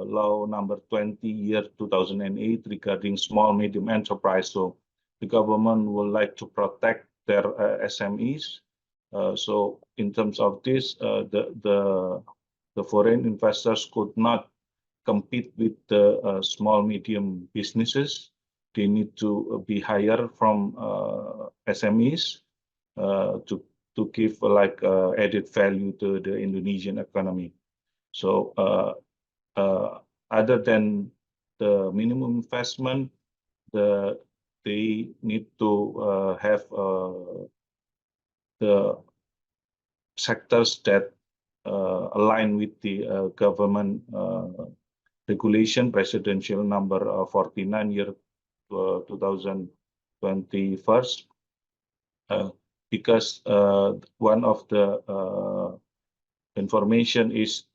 law number 20/2008 regarding small medium enterprise. So the government would like to protect their SMEs. So in terms of this, the foreign investors could not compete with the small medium businesses. They need to be higher from SMEs to give like added value to the Indonesian economy. So other than the minimum investment, they need to have the sectors that align with the government regulation, presidential number 49 year 2021, because one of the information is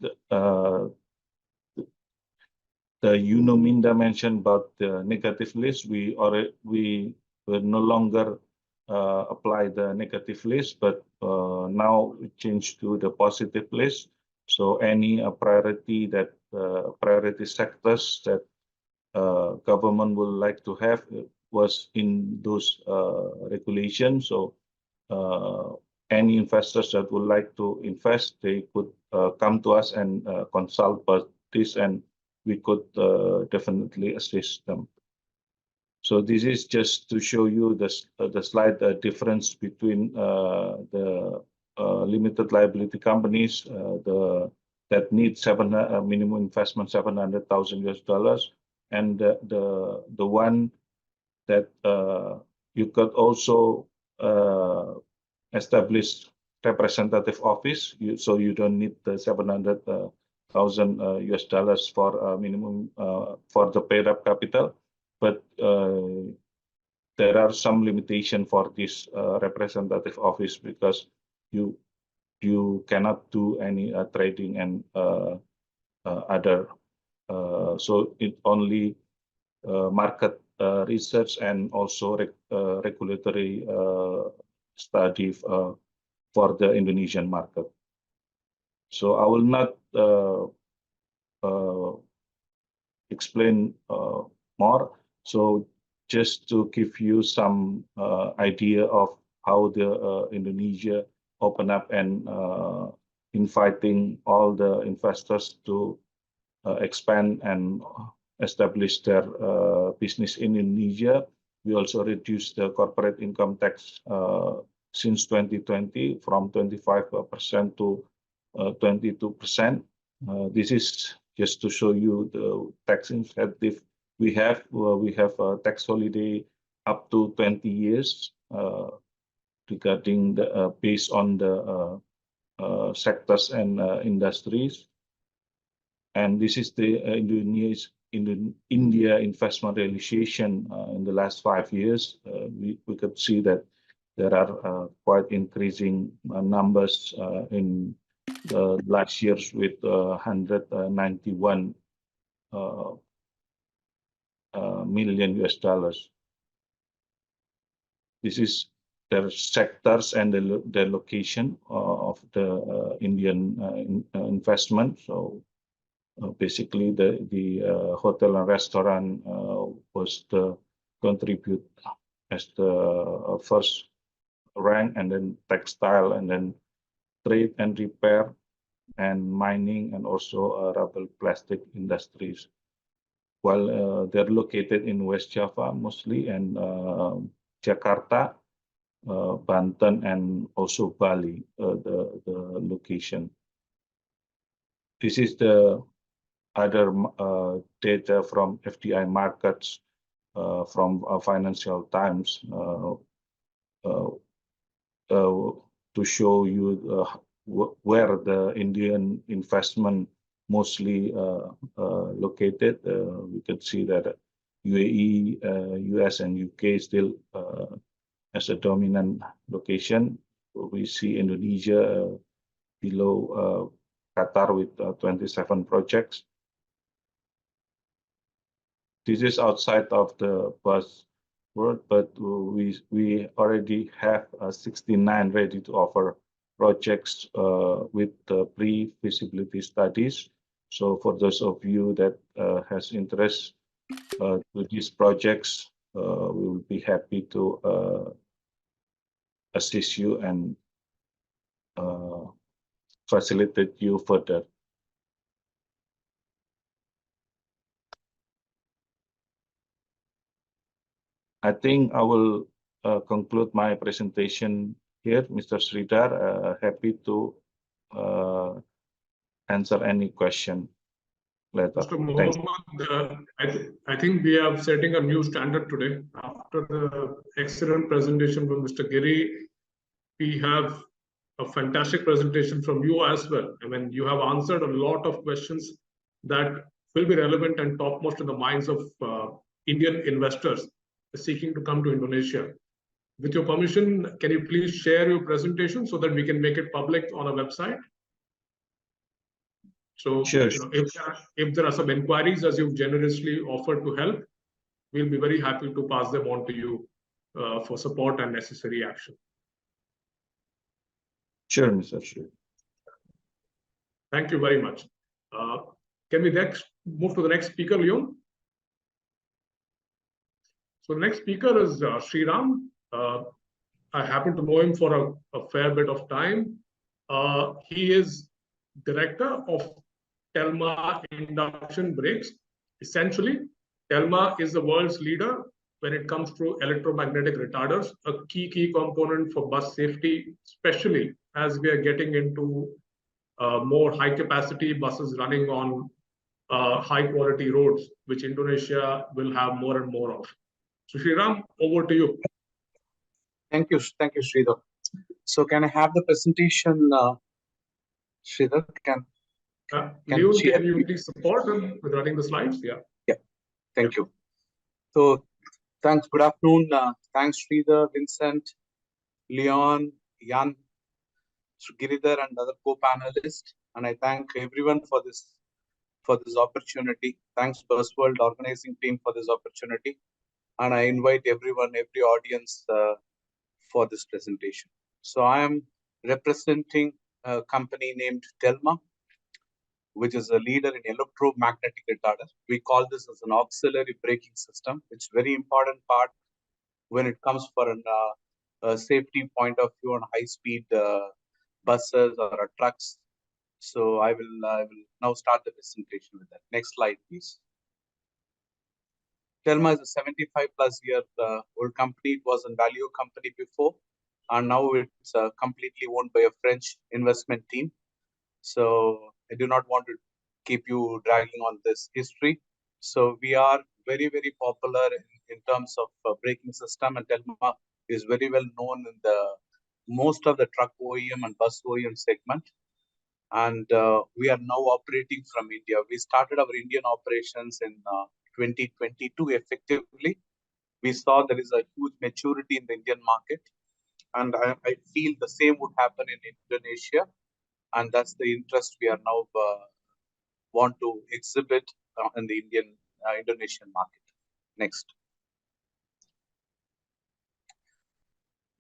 the UNO-MINDA mentioned about the negative list. We will no longer apply the negative list, but now we change to the positive list. So any priority sectors that government would like to have was in those regulations. So any investors that would like to invest, they could come to us and consult about this, and we could definitely assist them. So this is just to show you the slight difference between the limited liability companies that need minimum investment $700,000, and the one that you could also established representative office. So you don't need the 700,000 US dollars for minimum for the paid up capital, but there are some limitation for this representative office because you cannot do any trading and other. So it only market research and also regulatory study for the Indonesian market. So I will not explain more. So just to give you some idea of how the Indonesia open up and inviting all the investors to expand and establish their business in Indonesia. We also reduced the corporate income tax since 2020 from 25% to 22%. This is just to show you the tax incentive we have. We have a tax holiday up to 20 years regarding the based on the sectors and industries. And this is the India investment realization in the last 5 years. We could see that there are quite increasing numbers in the last years with 191 million US dollars. This is their sectors and the location of the Indian investment. So basically, the hotel and restaurant was the contribute as the first rank, and then textile, and then trade and repair, and mining, and also rubber plastic industries. While they're located in West Java mostly, and Jakarta, Banten, and also Bali, the location. This is the other data from FDI markets from Financial Times to show you where the Indian investment mostly located. We can see that UAE, US, and UK still as a dominant location. We see Indonesia below Qatar with 27 projects. This is outside of the bus world, but we already have 69 ready to offer projects with the pre-feasibility studies. So for those of you that has interest with these projects, we will be happy to assist you and facilitate you further. I think I will conclude my presentation here, Mr. Sridhar. Happy to answer any question later. Mr. Mohammed, I think we are setting a new standard today. After the excellent presentation from Mr. Giri, we have a fantastic presentation from you as well. I mean, you have answered a lot of questions that will be relevant and topmost in the minds of Indian investors seeking to come to Indonesia. With your permission, can you please share your presentation so that we can make it public on our website? So, sure. You know, if there are some inquiries, as you've generously offered to help, we'll be very happy to pass them on to you for support and necessary action. Sure, Mr. Sri. Thank you very much. Can we next move to the next speaker, Leon? So the next speaker is Sriram. I happen to know him for a fair bit of time. He is director of Telma Induction Brakes. Essentially, Telma is the world's leader when it comes to electromagnetic retarders, a key component for bus safety, especially as we are getting into more high capacity buses running on high quality roads, which Indonesia will have more and more of. So Sriram, over to you. Thank you, Sridhar. So can I have the presentation, Sridhar? Leon, share? can you please support him with running the slides? Yeah. Yeah, thank you. So thanks, good afternoon. Thanks, Sridhar, Vincent, Leon, Jan, Giridhar, and other co-panelists. And I thank everyone for this opportunity. Thanks, Buzzworld organizing team for this opportunity. And I invite everyone, every audience for this presentation. So I am representing a company named Telma, which is a leader in electromagnetic retarder. We call this as an auxiliary braking system. It's very important part when it comes for a safety point of view on high-speed buses or trucks. So I will now start the presentation with that. Next slide, please. Telma is a 75 plus year old company. It was a value company before, and now it's completely owned by a French investment team. So I do not want to keep you dragging on this history. So we are very, very popular in terms of braking system, and Telma is very well known in the most of the truck OEM and bus OEM segment. And we are now operating from India. We started our Indian operations in 2022 effectively. We saw there is a huge maturity in the Indian market, and I feel the same would happen in Indonesia, and that's the interest we are now want to exhibit in the Indonesian market. Next.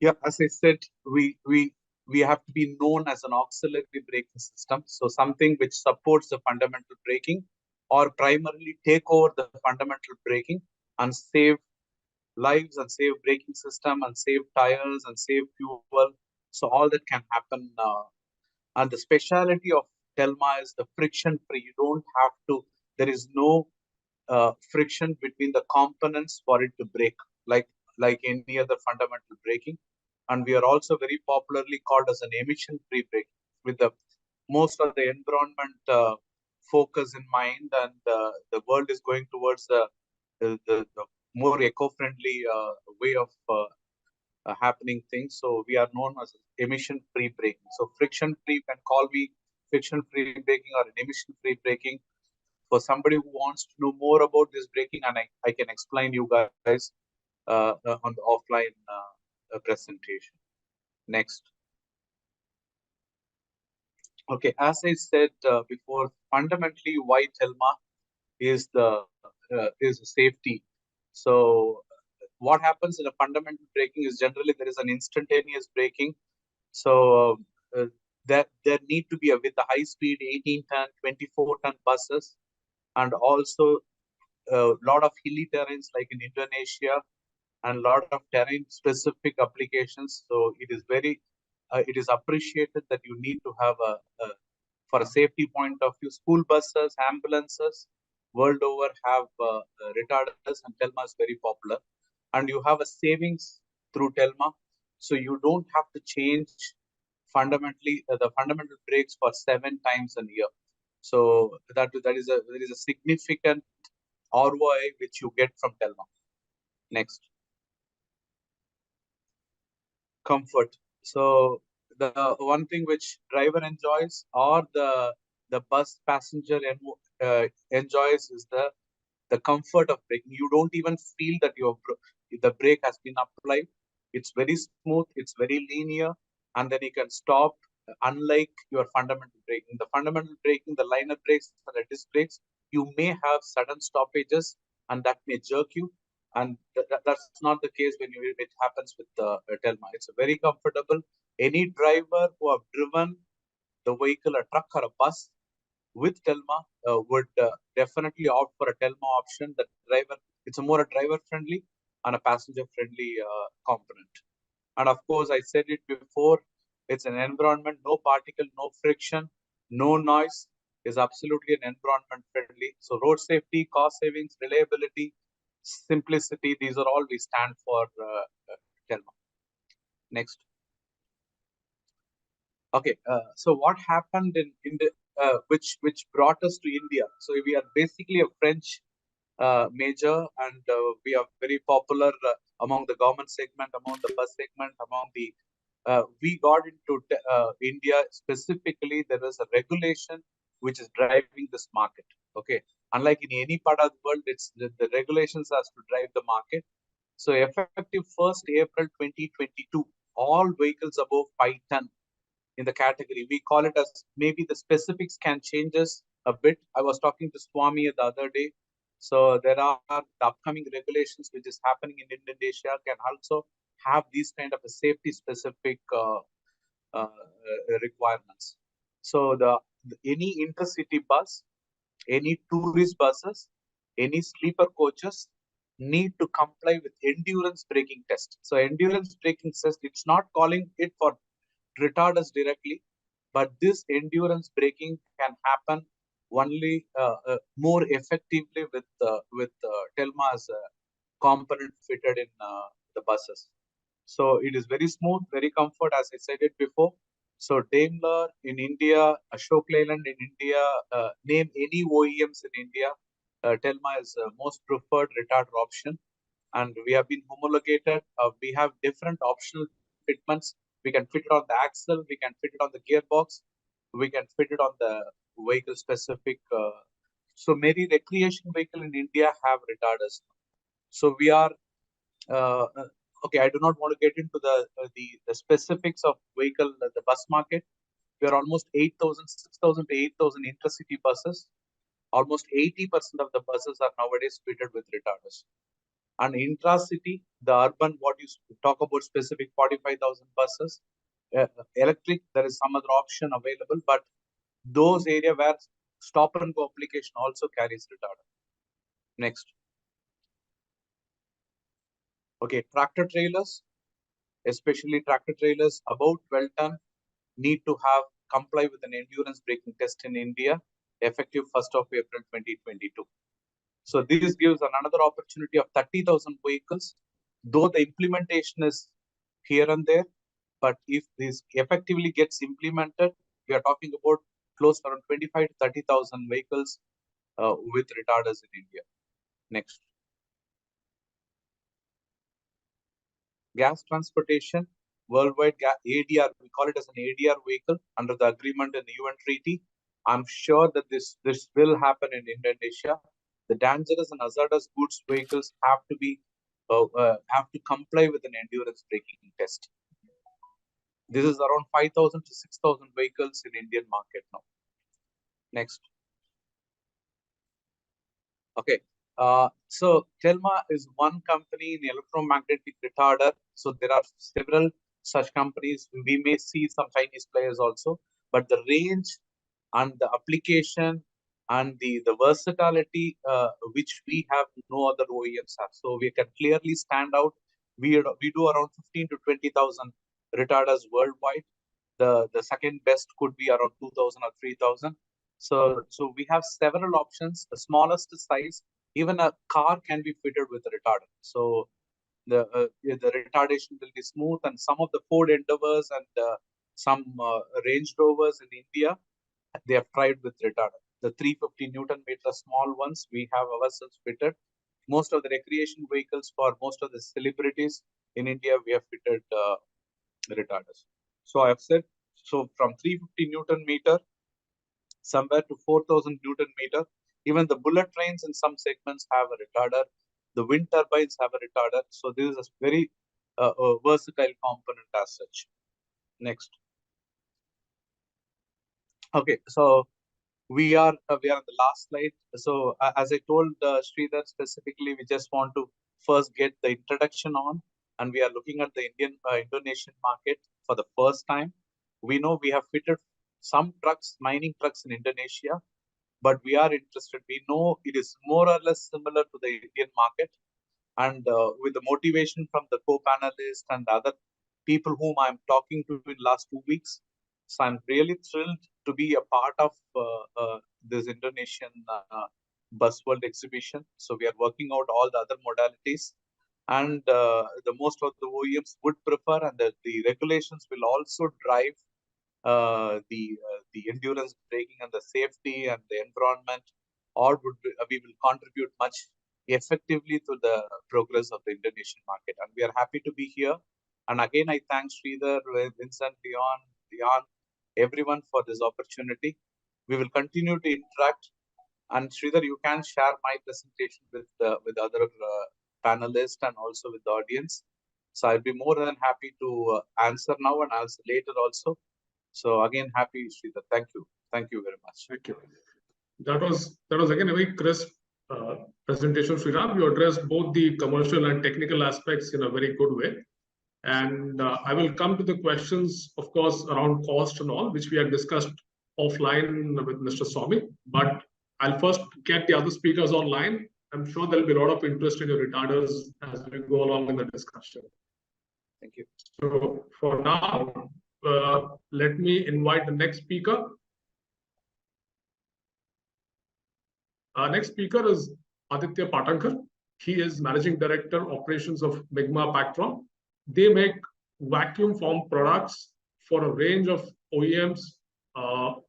Yeah, as I said, we have to be known as an auxiliary braking system. So something which supports the fundamental braking or primarily take over the fundamental braking and save lives and save braking system and save tires and save fuel. So all that can happen. And the speciality of Telma is the friction free. You don't have to, there is no friction between the components for it to break like any other fundamental braking. And we are also very popularly called as an emission-free brake with the most of the environment focus in mind, and the world is going towards the more eco-friendly way of happening things. So we are known as emission-free braking. So friction-free, you can call me friction-free braking or an emission-free braking. For somebody who wants to know more about this braking, and I can explain you guys on the offline presentation. Next. Okay, as I said before, fundamentally why Telma is the safety. So what happens in a fundamental braking is generally there is an instantaneous braking. So there need to be with the high speed 18-ton, 24-ton buses, and also a lot of hilly terrains like in Indonesia, and a lot of terrain specific applications. So it is very it is appreciated that you need to have for a safety point of view, school buses, ambulances world over have retarders, and Telma is very popular. And you have a savings through Telma, so you don't have to change fundamentally the fundamental brakes for 7 times a year. So there is a significant ROI which you get from Telma. Next. Comfort. So the one thing which driver enjoys or the bus passenger enjoys is the comfort of braking. You don't even feel that the brake has been applied. It's very smooth, it's very linear, and then you can stop. Unlike your fundamental braking, the fundamental braking, the liner brakes and the disc brakes, you may have sudden stoppages, and that may jerk you. And that's not the case when it happens with Telma. It's very comfortable. Any driver who have driven the vehicle, a truck or a bus with Telma would definitely opt for a Telma option. The driver, it's a more driver friendly and a passenger friendly component. And of course, I said it before, it's an environment, no particle, no friction, no noise, is absolutely an environment friendly. So road safety, cost savings, reliability, simplicity, these are all we stand for Telma. Next. Okay, so what happened in the which brought us to India? So we are basically a French major, and we are very popular among the government segment, among the bus segment, among the we got into India specifically. There is a regulation which is driving this market. Okay, unlike in any part of the world, it's the regulations has to drive the market. So effective 1st April 2022, all vehicles above 5 ton in the category, we call it as, maybe the specifics can changes a bit. I was talking to Swami the other day. So there are the upcoming regulations which is happening in Indonesia can also have these kind of a safety specific requirements. So any intercity bus, any tourist buses, any sleeper coaches need to comply with endurance braking test. So endurance braking test, it's not calling it for retarders directly, but this endurance braking can happen only more effectively with Telma's component fitted in the buses. So it is very smooth, very comfort, as I said it before. So Daimler in India, Ashok Leyland in India, name any OEMs in India, Telma is most preferred retarder option, and we have been homologated. We have different optional fitments. We can fit it on the axle, we can fit it on the gearbox, we can fit it on the vehicle specific. So many recreation vehicle in India have retarders. So we are okay. I do not want to get into the specifics of vehicle, the bus market. We are almost 8,000, 6,000 to 8,000 intercity buses. Almost 80% of the buses are nowadays fitted with retarders. And intra-city, the urban, what you talk about specific 45,000 buses, electric, there is some other option available, but those area where stop and go application also carries retarder. Next. Okay, tractor trailers, especially tractor trailers above 12 ton, need to have comply with an endurance braking test in India, effective 1st of April 2022. So this gives another opportunity of 30,000 vehicles, though the implementation is here and there. But if this effectively gets implemented, we are talking about close to around 25 to 30,000 vehicles with retarders in India. Next. Gas transportation, worldwide ADR, we call it as an ADR vehicle under the agreement in the UN treaty. I'm sure that this will happen in Indonesia. The dangerous and hazardous goods vehicles have to comply with an endurance braking test. This is around 5,000 to 6,000 vehicles in Indian market now. Next. Okay. So Telma is one company in electromagnetic retarder. So there are several such companies. We may see some Chinese players also, but the range and the application and the versatility which we have, no other OEMs have. So we can clearly stand out. We do around 15 to 20,000 retarders worldwide. The second best could be around 2,000 or 3,000. So we have several options. The smallest size, even a car can be fitted with a retarder. So the retardation will be smooth, and some of the Ford Endeavors and some Range Rovers in India, they have tried with retarder. The 350 Newton meter small ones, we have ourselves fitted. Most of the recreation vehicles for most of the celebrities in India, we have fitted retarders. So I have said, so from 350 Newton meter, somewhere to 4,000 Newton meter. Even the bullet trains in some segments have a retarder. The wind turbines have a retarder. So this is a very versatile component as such. Next. Okay, so we are on the last slide. So as I told Sridhar specifically, we just want to first get the introduction on, and we are looking at the Indonesian market for the first time. We know we have fitted some trucks, mining trucks in Indonesia, but we are interested. We know it is more or less similar to the Indian market, and with the motivation from the co-panelists and the other people whom I'm talking to in last 2 weeks. So I'm really thrilled to be a part of this Indonesian Bus World exhibition. So we are working out all the other modalities, and the most of the OEMs would prefer, and the regulations will also drive the endurance braking and the safety and the environment. All we will contribute much effectively to the progress of the Indonesian market. And we are happy to be here. And again, I thank Sridhar, Vincent, Leon, everyone for this opportunity. We will continue to interact. And Sridhar, you can share my presentation with other panelists and also with the audience. So I'll be more than happy to answer now and answer later also. So again, happy Sridhar. Thank you. Thank you very much. Thank you. That was again a very crisp presentation, Sriram. You addressed both the commercial and technical aspects in a very good way. And I will come to the questions, of course, around cost and all, which we had discussed offline with Mr. Swami. But I'll first get the other speakers online. I'm sure there'll be a lot of interest in your retarders as we go along in the discussion. Thank you. So for now, let me invite the next speaker. Our next speaker is Aditya Patankar. He is Managing Director, Operations of Migma Pactron. They make vacuum form products for a range of OEMs,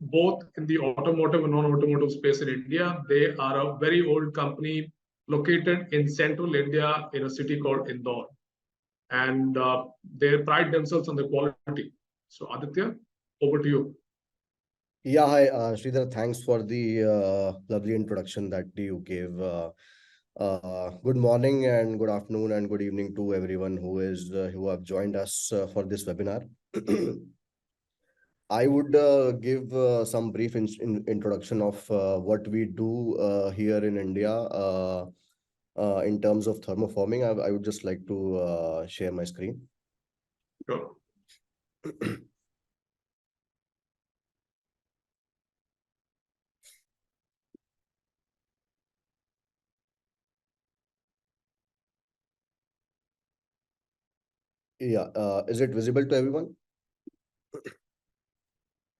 both in the automotive and non-automotive space in India. They are a very old company located in central India in a city called Indore. And they pride themselves on the quality. So Aditya, over to you. Yeah, hi, Sridhar. Thanks for the lovely introduction that you gave. Good morning and good afternoon and good evening to everyone who have joined us for this webinar. I would give some brief introduction of what we do here in India in terms of thermoforming. I would just like to share my screen. Sure. Yeah, is it visible to everyone?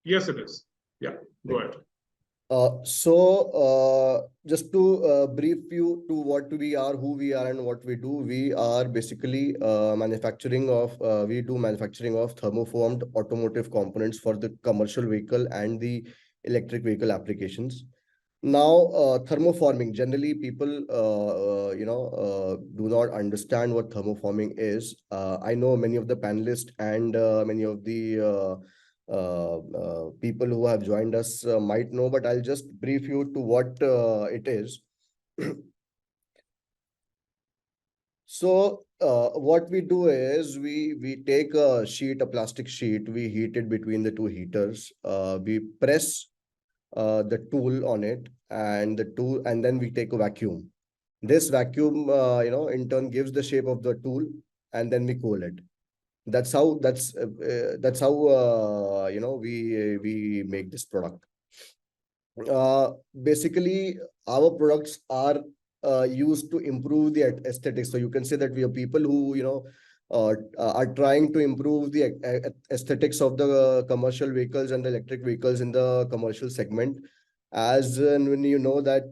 Yes, it is. Yeah, go ahead. Just to brief you to what we are, who we are, and what we do, we are basically manufacturing of thermoformed automotive components for the commercial vehicle and the electric vehicle applications. Now, thermoforming, generally people, do not understand what thermoforming is. I know many of the panelists and many of the people who have joined us might know, but I'll just brief you to what it is. So what we do is we take a plastic sheet, we heat it between the two heaters, we press the tool on it, and then we take a vacuum. This vacuum, in turn gives the shape of the tool, and then we cool it. That's how we make this product. Basically, our products are used to improve the aesthetics. So you can say that we are people who are trying to improve the aesthetics of the commercial vehicles and the electric vehicles in the commercial segment. As when you know that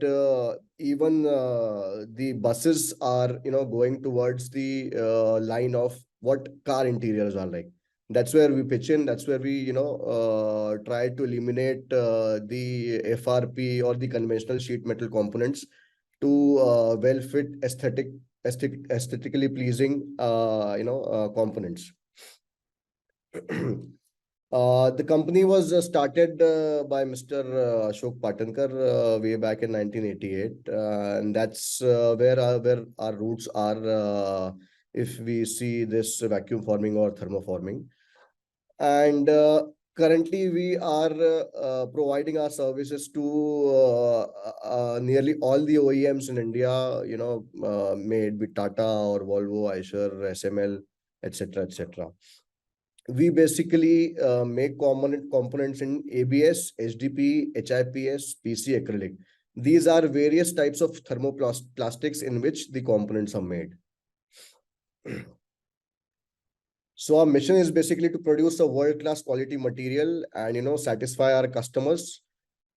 even the buses are going towards the line of what car interiors are like. That's where we pitch in. That's where we try to eliminate the FRP or the conventional sheet metal components to well fit aesthetically pleasing components. The company was started by Mr. Ashok Patankar way back in 1988, and that's where our roots are. If we see this vacuum forming or thermoforming, and currently we are providing our services to nearly all the OEMs in India. May it be Tata or Volvo, Eicher, SML, etc., etc. We basically make components in ABS, HDP, HIPS, PC acrylic. These are various types of thermoplastics in which the components are made. So our mission is basically to produce a world-class quality material and satisfy our customers.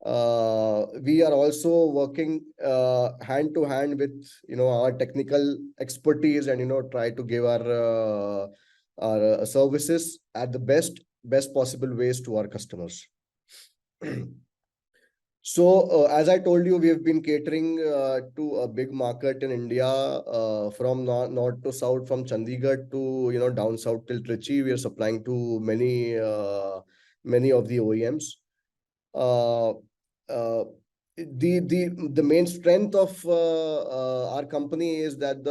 We are also working hand to hand with our technical expertise and try to give our services at the best possible ways to our customers. So, as I told you, we have been catering to a big market in India, from north to south, from Chandigarh to down south till Trichy. We are supplying to many of the OEMs. Uh, uh, the main strength of our company is that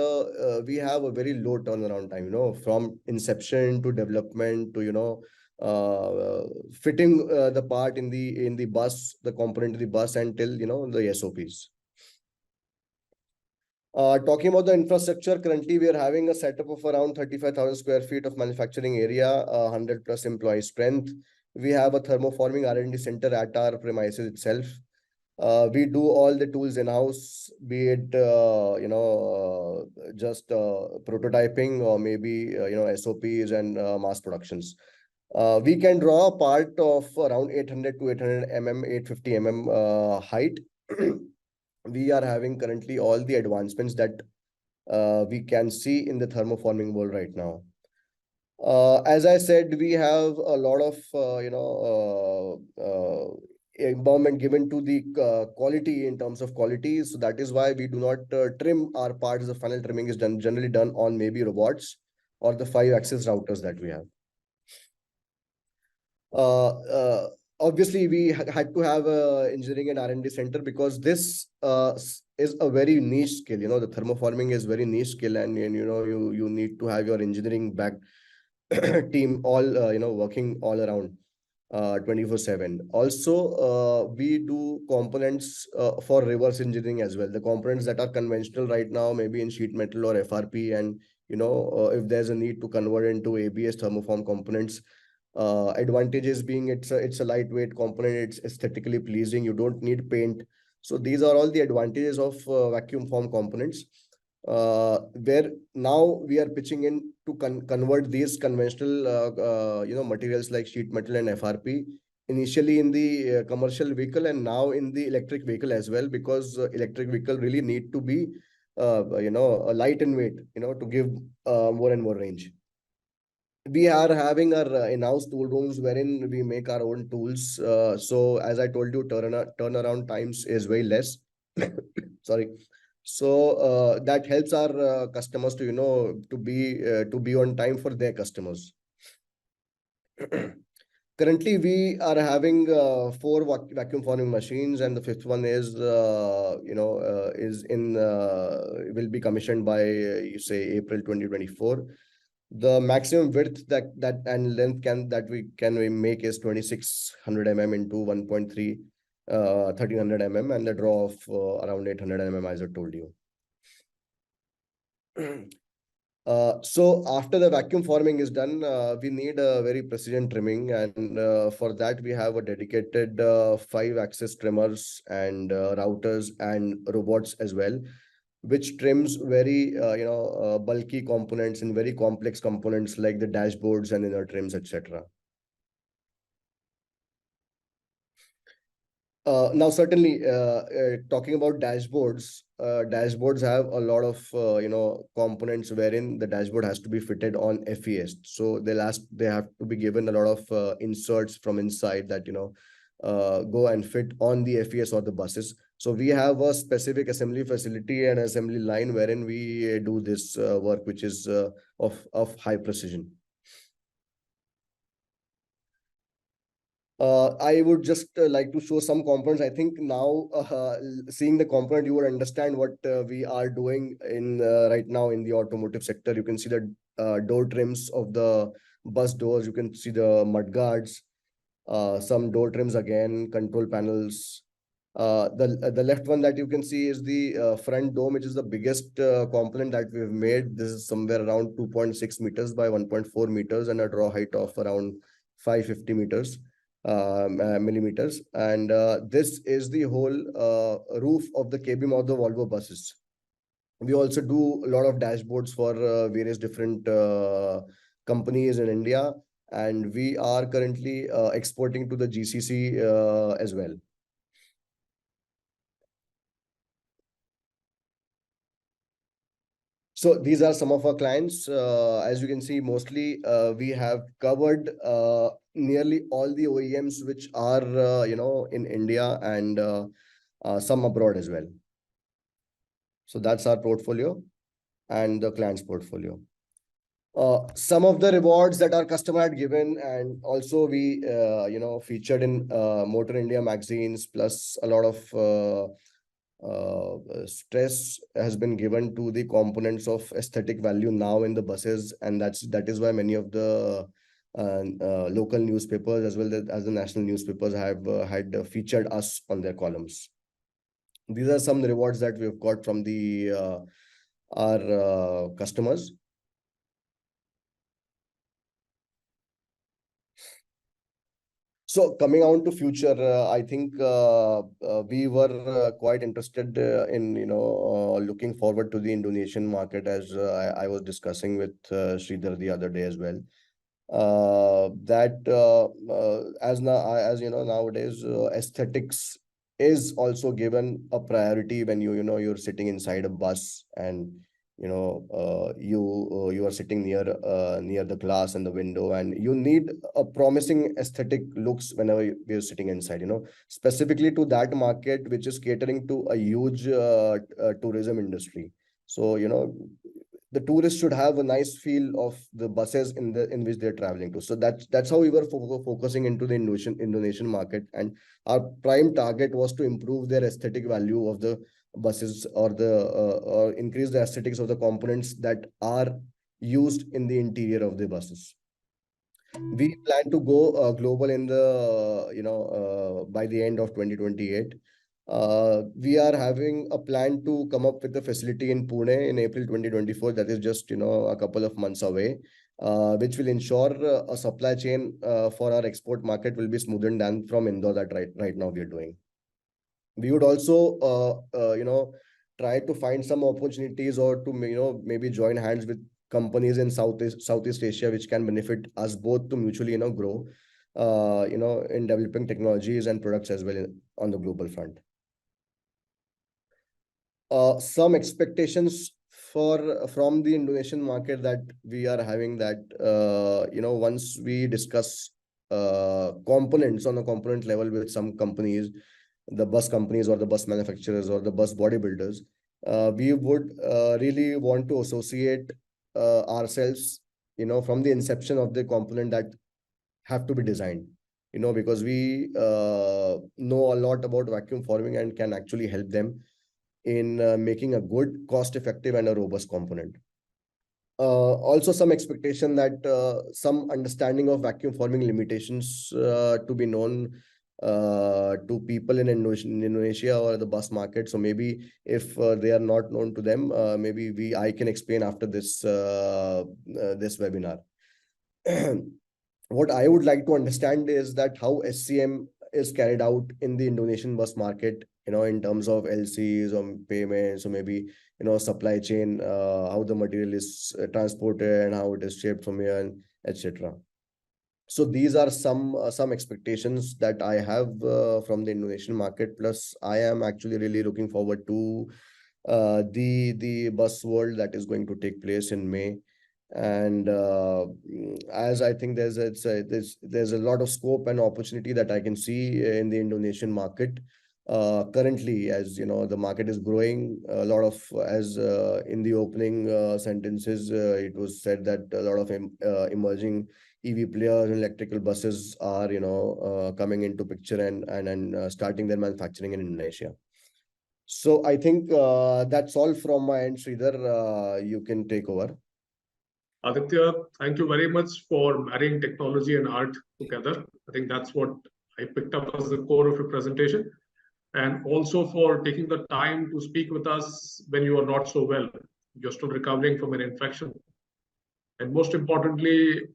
we have a very low turnaround time. From inception to development to fitting the part in the bus, the component in the bus, until the SOPs. Talking about the infrastructure, currently we are having a setup of around 35,000 square feet of manufacturing area, 100 plus employee strength. We have a thermoforming R&D center at our premises itself. We do all the tools in-house, be it just prototyping or maybe SOPs and mass productions. We can draw a part of around 800 to 800 mm, 850 mm height. We are having currently all the advancements that we can see in the thermoforming world right now. As I said, we have a lot of empowerment given to the quality in terms of quality. So that is why we do not trim our parts. The final trimming is generally done on maybe robots or the 5-axis routers that we have. Obviously, we had to have a engineering and R&D center because this is a very niche skill. The thermoforming is very niche skill, and you need to have your engineering back team all working all around 24/7. Also, we do components for reverse engineering as well. The components that are conventional right now, maybe in sheet metal or FRP, and if there's a need to convert into ABS thermoform components. Advantages being it's a lightweight component, it's aesthetically pleasing, you don't need paint. So these are all the advantages of vacuum form components, where now we are pitching in to convert these conventional materials like sheet metal and FRP initially in the commercial vehicle, and now in the electric vehicle as well, because electric vehicle really need to be light in weight to give more and more range. We are having our in-house tool rooms wherein we make our own tools. So as I told you, turnaround times is way less. Sorry. So that helps our customers to to be on time for their customers. Currently, we are having 4 vacuum forming machines, and the 5th one is will be commissioned by April 2024. The maximum width that and length that we make is 2600 mm into 1.3 1300 mm, and the draw of around 800 mm, as I told you. So after the vacuum forming is done, we need a very precision trimming, and for that we have a dedicated 5-axis trimmers and routers and robots as well, which trims very bulky components and very complex components like the dashboards and inner trims, etc. Now, certainly, talking about dashboards, dashboards have a lot of components wherein the dashboard has to be fitted on FES. So they have to be given a lot of inserts from inside that go and fit on the FES or the buses. So we have a specific assembly facility and assembly line wherein we do this work, which is of high precision. I would just like to show some components. I think now seeing the component, you would understand what we are doing in right now in the automotive sector. You can see the door trims of the bus doors. You can see the mud guards, some door trims again, control panels. The left one that you can see is the front dome, which is the biggest component that we've made. This is somewhere around 2.6 meters by 1.4 meters and a draw height of around 550 meters. Millimeters, and this is the whole roof of the cabin of the Volvo buses. We also do a lot of dashboards for various different companies in India, and we are currently exporting to the GCC as well. So these are some of our clients. As you can see, mostly we have covered nearly all the OEMs which are in India and some abroad as well. So that's our portfolio and the client's portfolio. Some of the rewards that our customer had given, and also we featured in Motor India magazines, plus a lot of stress has been given to the components of aesthetic value now in the buses, and that is why many of the local newspapers as well as the national newspapers have had featured us on their columns. These are some rewards that we've got from the our customers. So coming on to future, I think we were quite interested in looking forward to the Indonesian market, as I was discussing with Sridhar the other day as well. As you know, nowadays aesthetics is also given a priority when you're sitting inside a bus, and you are sitting near the glass and the window, and you need a promising aesthetic looks whenever you're sitting inside, specifically to that market which is catering to a huge tourism industry. So the tourists should have a nice feel of the buses in which they're traveling to. So that's how we were focusing into the Indonesian market, and our prime target was to improve their aesthetic value of the buses, or increase the aesthetics of the components that are used in the interior of the buses. We plan to go global in the by the end of 2028. We are having a plan to come up with a facility in Pune in April 2024. That is just a couple of months away, which will ensure a supply chain for our export market will be smoothened than from Indore that right now we are doing. We would also try to find some opportunities, or to maybe join hands with companies in Southeast Asia, which can benefit us both to mutually grow in developing technologies and products as well on the global front. Some expectations from the Indonesian market that we are having, that once we discuss components on a component level with some companies, the bus companies or the bus manufacturers or the bus bodybuilders, we would really want to associate ourselves from the inception of the component that have to be designed, because we know a lot about vacuum forming and can actually help them in making a good, cost-effective and a robust component. Also some expectation that some understanding of vacuum forming limitations to be known to people in Indonesia or the bus market. So maybe if they are not known to them, maybe I can explain after this webinar. What I would like to understand is that how SCM is carried out in the Indonesian bus market, in terms of LCs or payments, or maybe supply chain, how the material is transported and how it is shipped from here, and etc. So these are some expectations that I have from the Indonesian market. Plus, I am actually really looking forward to the bus world that is going to take place in May. And as I think there's a lot of scope and opportunity that I can see in the Indonesian market. Currently, as the market is growing a lot of, as in the opening sentences, it was said that a lot of emerging EV players and electrical buses are coming into picture and starting their manufacturing in Indonesia. So I think that's all from my end. Sridhar, you can take over. Aditya, thank you very much for marrying technology and art together. I think that's what I picked up as the core of your presentation, and also for taking the time to speak with us when you are not so well. You're still recovering from an infection. And most importantly,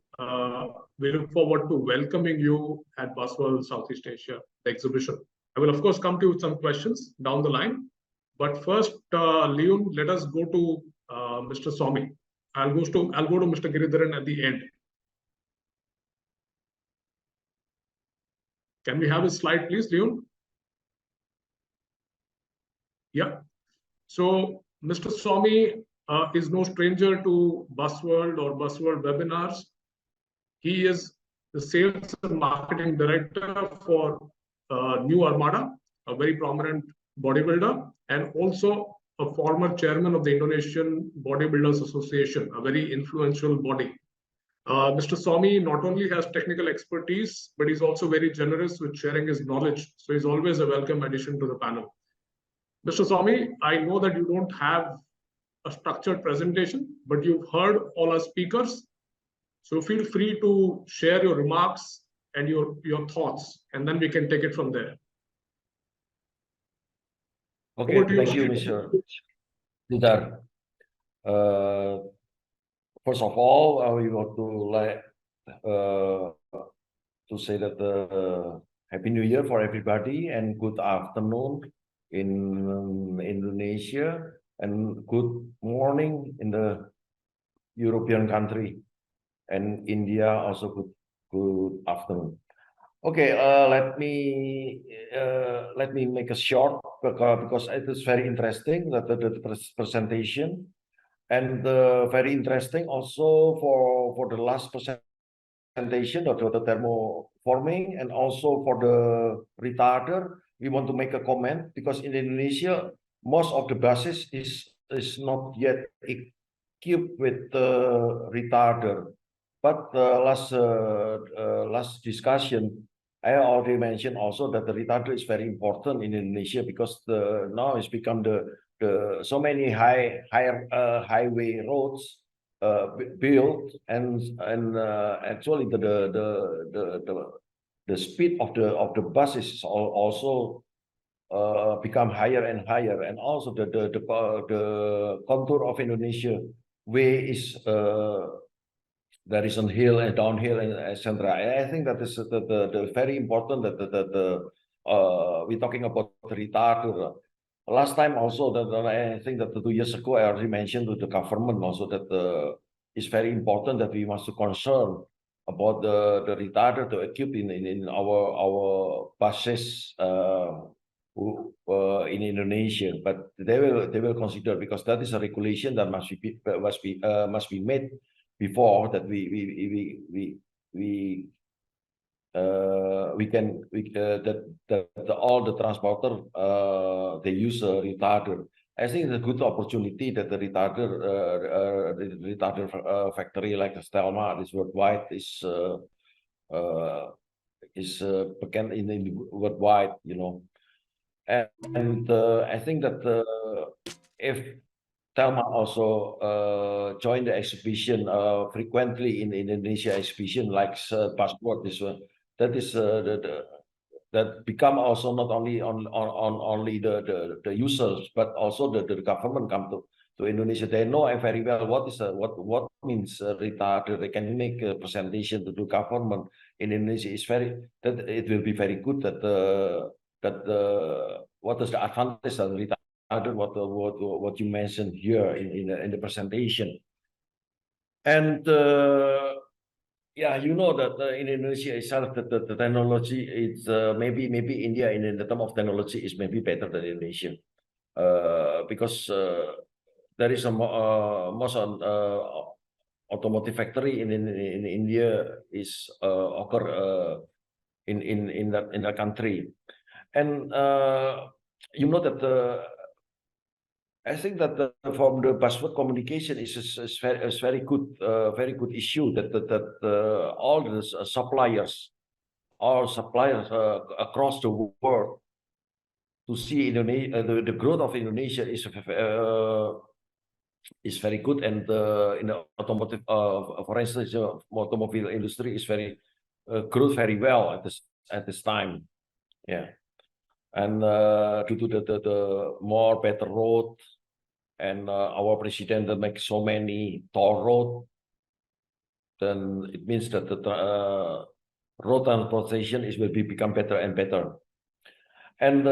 we look forward to welcoming you at Busworld Southeast Asia, the exhibition. I will, of course, come to you with some questions down the line. But first, Leon, let us go to Mr. Swami. I'll go to Mr. Giridharan at the end. Can we have a slide, please, Leon? Yeah. So, Mr. Swami, is no stranger to Busworld or Busworld webinars. He is the Sales and Marketing Director for New Armada, a very prominent bodybuilder, and also a former chairman of the Indonesian Bodybuilders Association, a very influential body. Mr. Swami not only has technical expertise, but he's also very generous with sharing his knowledge. So he's always a welcome addition to the panel. Mr. Swami, I know that you don't have a structured presentation, but you've heard all our speakers. So feel free to share your remarks and your thoughts, and then we can take it from there. Okay, thank you, Mr. Didar. First of all, we want to say that Happy New Year for everybody and good afternoon in Indonesia and good morning in the European country and India also good afternoon. Okay, let me make a short because it is very interesting that the presentation and very interesting also for the last presentation of the thermoforming and also for the retarder. We want to make a comment because in Indonesia most of the buses is not yet equipped with the retarder. But last discussion, I already mentioned also that the retarder is very important in Indonesia because now it's become the so many highway roads built and actually the speed of the buses also become higher and higher, and also the contour of Indonesia way is there is a hill and downhill and etc. I think that is the very important that we're talking about the retarder. Last time also that I think that 2 years ago I already mentioned to the government also that it's very important that we must concern about the retarder to equip in our buses in Indonesia, but they will consider because that is a regulation that must be made before that all the transporter they use a retarder. I think it's a good opportunity that the retarder factory like Stelma is worldwide is began in worldwide, you know, and I think that if Telma also join the exhibition frequently in Indonesia exhibition like passport this one. That is that become also not only only the users but also the government come to Indonesia. They know very well what is what means retarder. They can make a presentation to the government in Indonesia. It's very that it will be very good that what is the advantage of retarder. What you mentioned here in the presentation, and yeah, you know that in Indonesia itself that the technology is maybe India in the term of technology is maybe better than Indonesia because there is a most automotive factory in India is occur in that country, and you know that I think that from the buzzword communication is very good issue that all the suppliers across the world to see Indonesia the growth of Indonesia is very good, and in the automotive for instance automobile industry is very grows very well at this time, yeah, and due to the more better road. And our president makes so many toll road, then it means that the road transportation will become better and better. And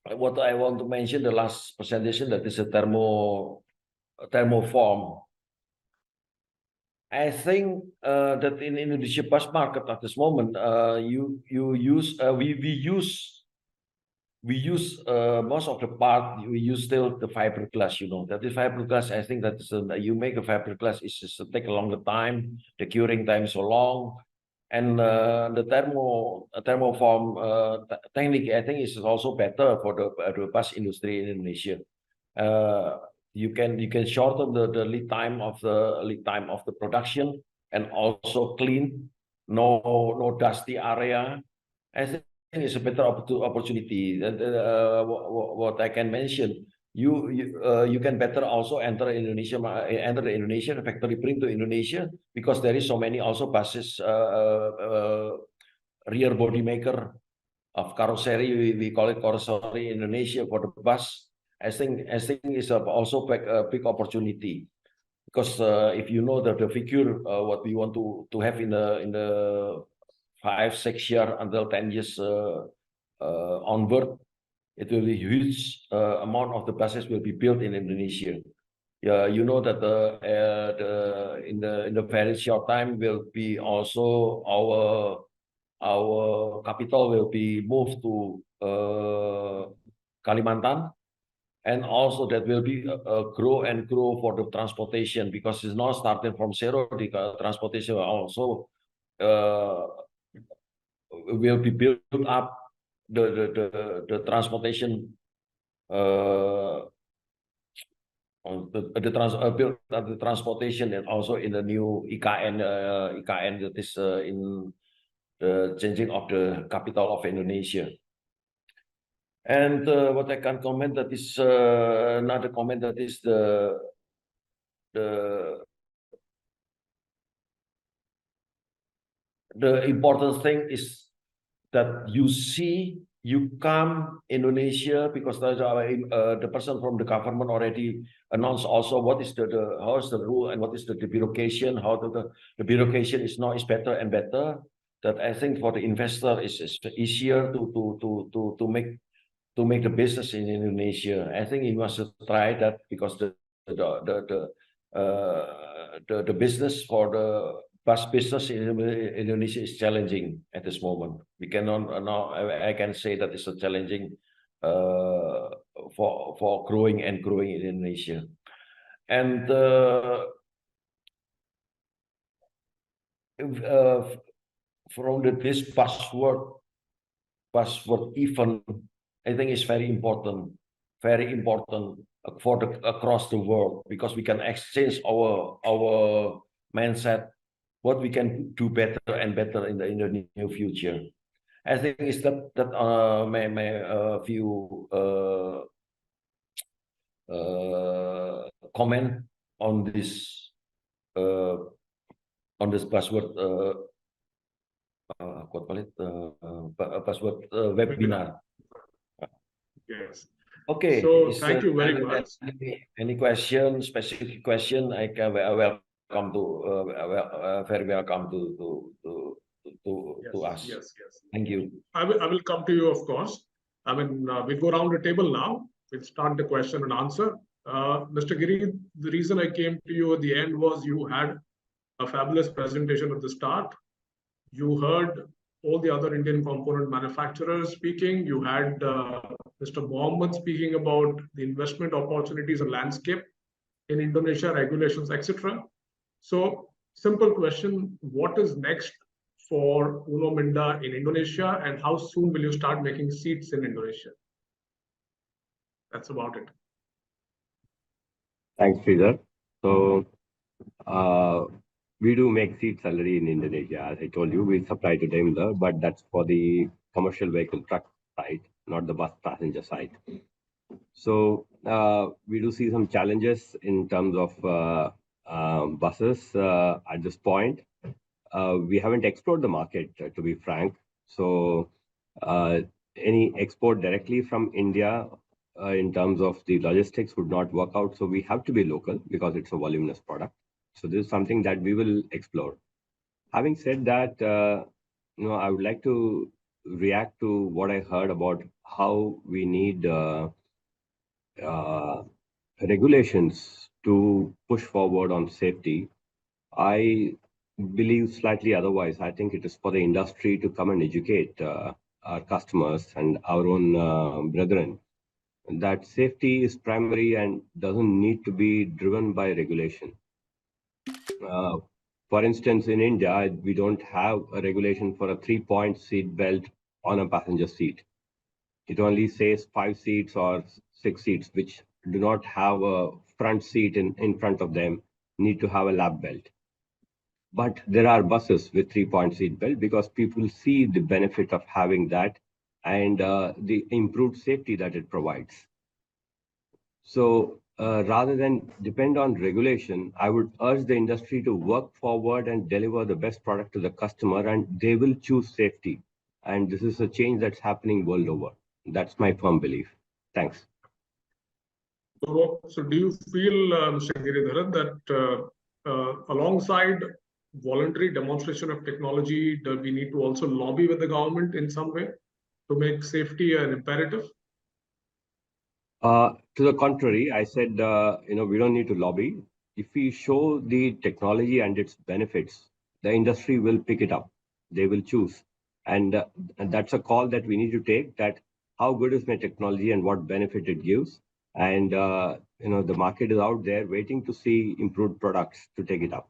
what I want to mention, the last presentation, that is a thermoform. I think that in Indonesia bus market at this moment, we we use most of the part, we use still the fiberglass, you know, that is fiberglass. I think that you make a fiberglass, it's just take a longer time, the curing time is so long. And the thermoform technique, I think, is also better for the bus industry in Indonesia. You can shorten the lead time of the production, and also clean, no dusty area. I think it's a better opportunity. What I can mention, you can better also enter Indonesia, enter the Indonesian factory, bring to Indonesia, because there is so many also buses, rear body maker of carrosserie. We call it carrosserie Indonesia for the bus. I think is also a big opportunity, because if you know that the figure what we want to have in the 5-6 year until 10 years onward, it will be huge amount of the buses will be built in Indonesia. Yeah, you know that in the very short time will be also our capital will be moved to Kalimantan, and also that will be grow and grow for the transportation, because it's not starting from zero. The transportation also will be built up, the transportation the transportation, and also in the new IKN that is in the changing of the capital of Indonesia. And what I can comment, that is another comment, that is the important thing is that you come Indonesia, because the person from the government already announced also what is how is the rule and what is the bureaucration, how the bureaucration is now is better and better. That I think for the investor is easier to make the business in Indonesia. I think he must try that, because the business for the bus business in Indonesia is challenging at this moment. We cannot now. I can say that it's a challenging for growing in Indonesia. And from this password event, I think it's very important for across the world, because we can exchange our mindset, what we can do better and better in the near future. I think is that my few comment on this password password webinar. Yes. Okay. So thank you very much. Any question, specific question, I can welcome to very welcome to us. Yes. Thank you. I will come to you, of course. I mean, we'll go around the table now. We'll start the question and answer. Mr. Giri, the reason I came to you at the end was you had a fabulous presentation at the start. You heard all the other Indian component manufacturers speaking. You had Mr. Mohammed speaking about the investment opportunities and landscape in Indonesia, regulations, etc. So, simple question: what is next for Uno Minda in Indonesia, and how soon will you start making seats in Indonesia? That's about it. Thanks, Sridhar. So, we do make seats already in Indonesia. As I told you, we supply to Daimler, but that's for the commercial vehicle truck side, not the bus passenger side. So we do see some challenges in terms of buses at this point. We haven't explored the market, to be frank. So any export directly from India in terms of the logistics would not work out. So we have to be local, because it's a voluminous product. So this is something that we will explore. Having said that, I would like to react to what I heard about how we need regulations to push forward on safety. I believe slightly otherwise. I think it is for the industry to come and educate our customers and our own brethren that safety is primary and doesn't need to be driven by regulation. For instance, in India, we don't have a regulation for a 3-point seat belt on a passenger seat. It only says 5 seats or 6 seats, which do not have a front seat in front of them, need to have a lap belt. But there are buses with 3-point seat belt because people see the benefit of having that and the improved safety that it provides. So rather than depend on regulation, I would urge the industry to work forward and deliver the best product to the customer, and they will choose safety. And this is a change that's happening world over. That's my firm belief. Thanks. So do you feel, Mr. Giridharan, that alongside voluntary demonstration of technology, do we need to also lobby with the government in some way to make safety an imperative? To the contrary, I said, we don't need to lobby. If we show the technology and its benefits, the industry will pick it up. They will choose. And that's a call that we need to take, that how good is my technology and what benefit it gives. And, the market is out there waiting to see improved products to take it up.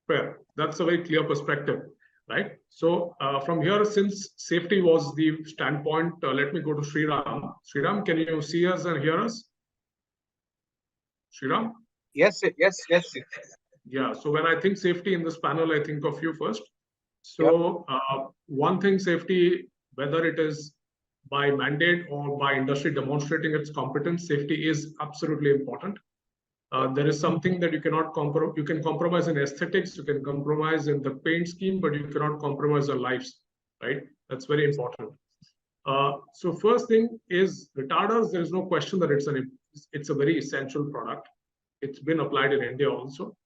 Fair. That's a very clear perspective, right? So from here, since safety was the standpoint, let me go to Sriram. Sriram, can you see us and hear us? Sriram? Yes, yes, yes. Yeah, so when I think safety in this panel, I think of you first. So one thing, safety, whether it is by mandate or by industry demonstrating its competence, safety is absolutely important. There is something that you cannot compromise. You can compromise in aesthetics, you can compromise in the paint scheme, but you cannot compromise your lives, right? That's very important. So first thing is retarders. There is no question that it's a very essential product. It's been applied in India also.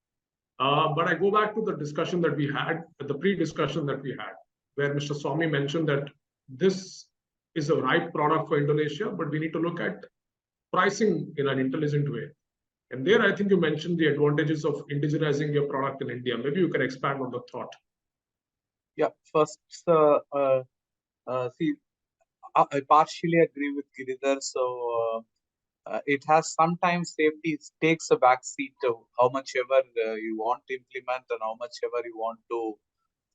But I go back to the discussion that we had, the pre-discussion that we had, where Mr. Swamy mentioned that this is a right product for Indonesia, but we need to look at pricing in an intelligent way. And there, I think you mentioned the advantages of indigenizing your product in India. Maybe you can expand on the thought. Yeah, first, see, I partially agree with Giridhar. So it has sometimes safety takes a back seat to how much ever you want to implement and how much ever you want to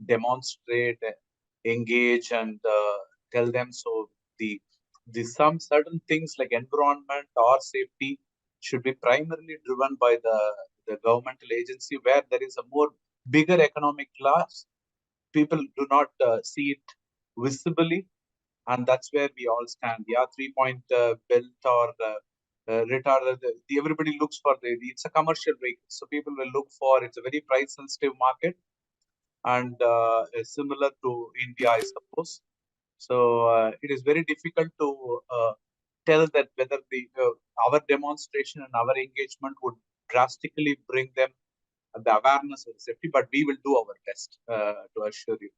demonstrate, engage, and tell them. So the some certain things like environment or safety should be primarily driven by the governmental agency, where there is a more bigger economic loss. People do not see it visibly, and that's where we all stand. Yeah, 3-point belt or retarder. Everybody looks for it's a commercial vehicle, so people will look for. It's a very price sensitive market, and similar to India, I suppose. So it is very difficult to tell that whether our demonstration and our engagement would drastically bring them the awareness of safety, but we will do our best to assure you.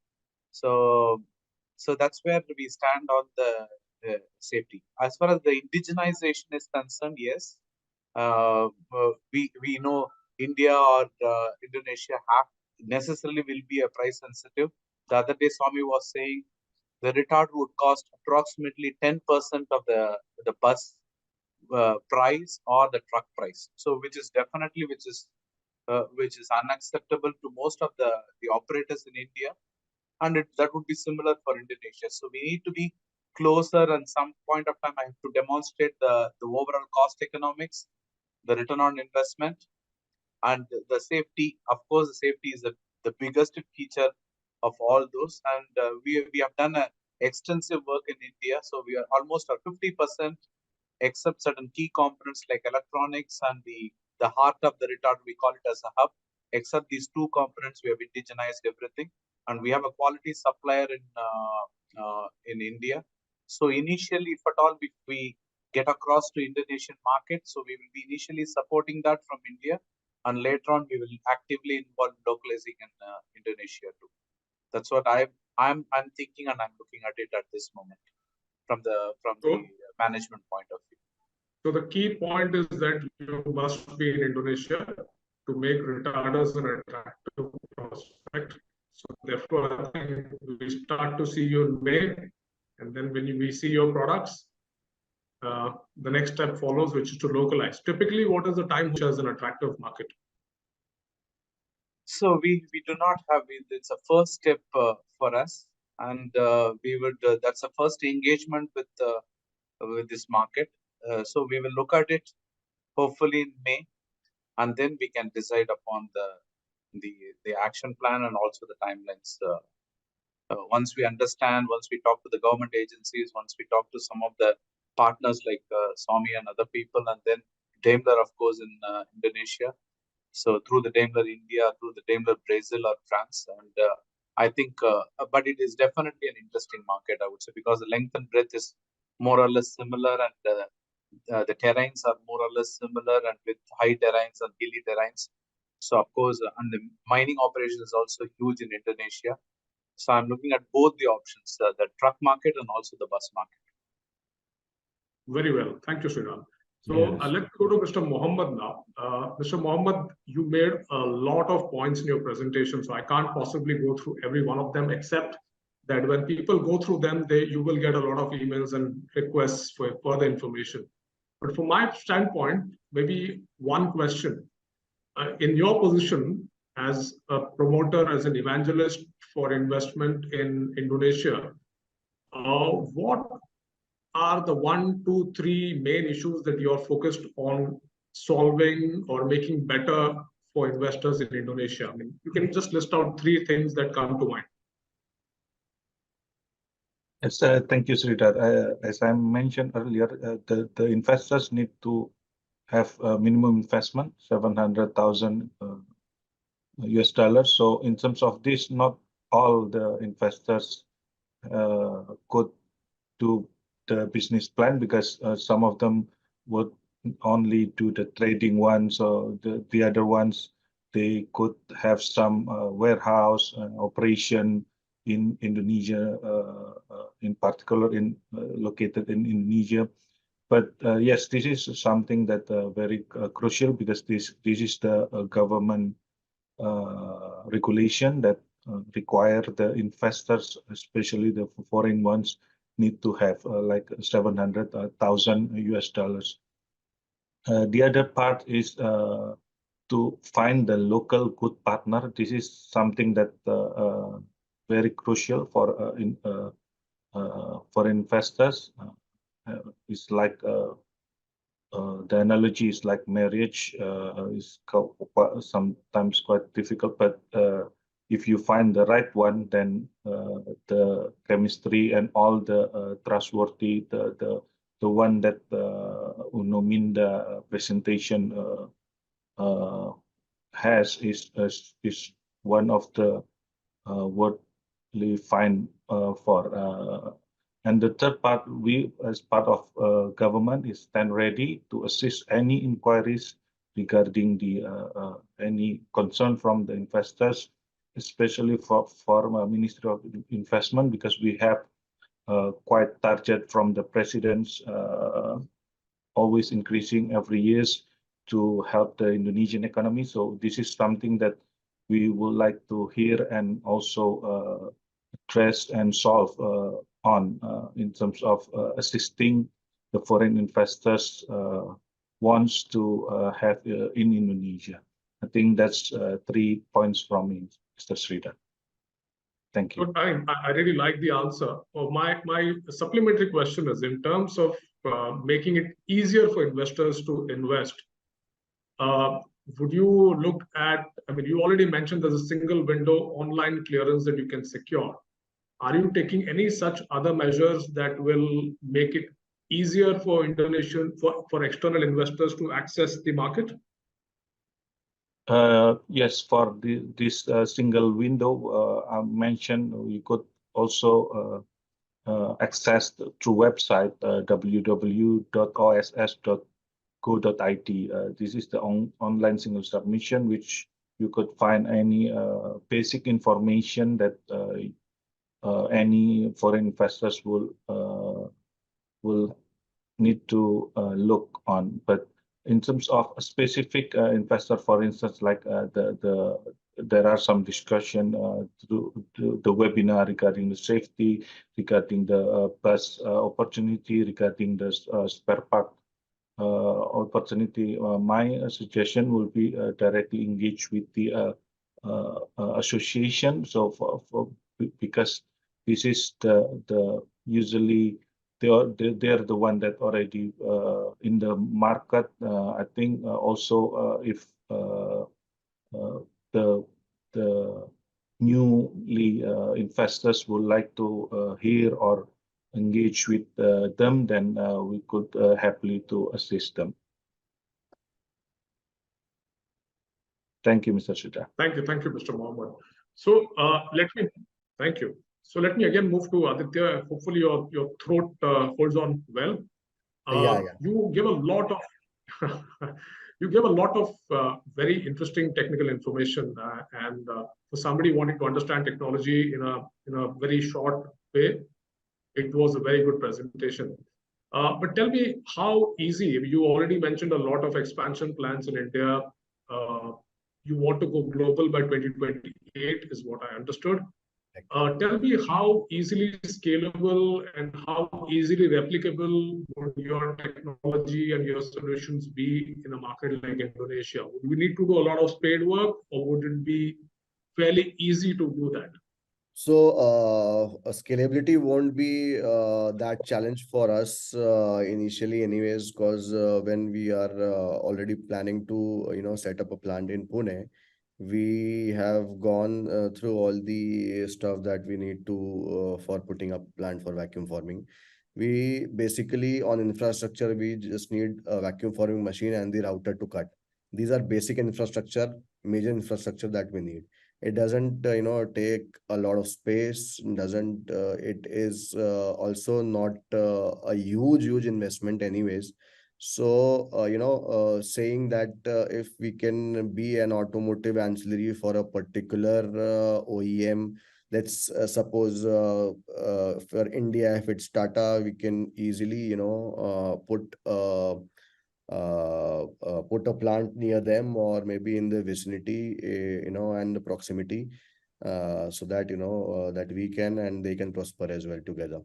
So that's where we stand on the safety. As far as the indigenization is concerned, yes, we know India or Indonesia necessarily will be a price sensitive. The other day, Swamy was saying the retard would cost approximately 10% of the bus price or the truck price. So which is unacceptable to most of the operators in India, and that would be similar for Indonesia. So we need to be closer, and some point of time I have to demonstrate the overall cost economics, the return on investment, and the safety. Of course, the safety is the biggest feature of all those, and we have done extensive work in India. So we are almost at 50%, except certain key components like electronics and the heart of the retard, we call it as a hub. Except these two components, we have indigenized everything, and we have a quality supplier in India. So initially, if at all we get across to Indonesian market, so we will be initially supporting that from India, and later on we will actively involve localizing in Indonesia too. That's what I'm thinking, and I'm looking at it at this moment from the management point of view. So the key point is that you must be in Indonesia to make retarders an attractive prospect. So Therefore, I think we start to see you in May, and then when we see your products, the next step follows, which is to localize. Typically, what is the time which is an attractive market? So we do not have it. It's a first step for us, and we would that's a first engagement with this market. So we will look at it hopefully in May, and then we can decide upon the action plan and also the timelines. Once we understand, once we talk to the government agencies, once we talk to some of the partners like Swami and other people, and then Daimler, of course, in Indonesia. So through the Daimler India, through the Daimler Brazil or France, and I think, but it is definitely an interesting market, I would say, because the length and breadth is more or less similar, and the terrains are more or less similar, and with high terrains and hilly terrains. So of course, and the mining operation is also huge in Indonesia. So I'm looking at both the options, the truck market and also the bus market. Very well. Thank you, Sriram. So Yes. let's go to Mr. Mohammed now. Mr. Mohammed, you made a lot of points in your presentation, so I can't possibly go through every one of them, except that when people go through them, you will get a lot of emails and requests for further information. But from my standpoint, maybe one question. In your position as a promoter, as an evangelist for investment in Indonesia, what are the 1, 2, 3 main issues that you're focused on solving or making better for investors in Indonesia? I mean, you can just list out 3 things that come to mind. Yes, thank you, Sridhar. As I mentioned earlier, the investors need to have a minimum investment, 700,000 US dollars. So in terms of this, not all the investors could do the business plan, because some of them would only do the trading ones, or the other ones, they could have some warehouse operation in Indonesia, in particular located in Indonesia. But yes, this is something that very crucial, because this is the government regulation that require the investors, especially the foreign ones, need to have like 700,000 US dollars. The other part is to find the local good partner. This is something that very crucial for investors. It's like the analogy is like marriage, is sometimes quite difficult, but if you find the right one, then the chemistry and all the trustworthy, the one that Uno Minda presentation has is one of the worthly find for. And the third part, we as part of government is stand ready to assist any inquiries regarding the any concern from the investors, especially for Ministry of Investment, because we have quite target from the presidents always increasing every years to help the Indonesian economy. So this is something that we would like to hear and also address and solve on in terms of assisting the foreign investors wants to have in Indonesia. I think that's 3 points from me, Mr. Sridhar. Thank you. I really like the answer. My supplementary question is, in terms of making it easier for investors to invest, would you look at, I mean, you already mentioned there's a single window online clearance that you can secure. Are you taking any such other measures that will make it easier for Indonesian, for external investors to access the market? Yes, for this single window I mentioned, we could also access through website www.oss.go.id. This is the online single submission, which you could find any basic information that any foreign investors will need to look on. But in terms of a specific investor, for instance, like there are some discussion through the webinar regarding the safety, regarding the bus opportunity, regarding the spare part opportunity. My suggestion will be directly engage with the association. So because this is the usually they're the one that already in the market. I think also if the newly investors would like to hear or engage with them, then we could happily to assist them. Thank you, Mr. Sudha. Thank you, Mr. Mohammed. So thank you. So let me again move to Aditya. Hopefully your throat holds on well. Yeah. You give a lot of very interesting technical information, and for somebody wanting to understand technology in a very short way, it was a very good presentation. But tell me how easy. You already mentioned a lot of expansion plans in India. You want to go global by 2028, is what I understood. Tell me how easily scalable and how easily replicable would your technology and your solutions be in a market like Indonesia? Would we need to do a lot of spade work, or would it be fairly easy to do that? So scalability won't be that challenge for us initially anyways, because when we are already planning to set up a plant in Pune, we have gone through all the stuff that we need to for putting up plant for vacuum forming. We basically on infrastructure, we just need a vacuum forming machine and the router to cut. These are basic infrastructure, major infrastructure that we need. It doesn't take a lot of space, doesn't it is also not a huge investment anyways. So saying that if we can be an automotive ancillary for a particular OEM, let's suppose for India, if it's Tata, we can easily put a plant near them or maybe in the vicinity, and the proximity, so that that we can and they can prosper as well together.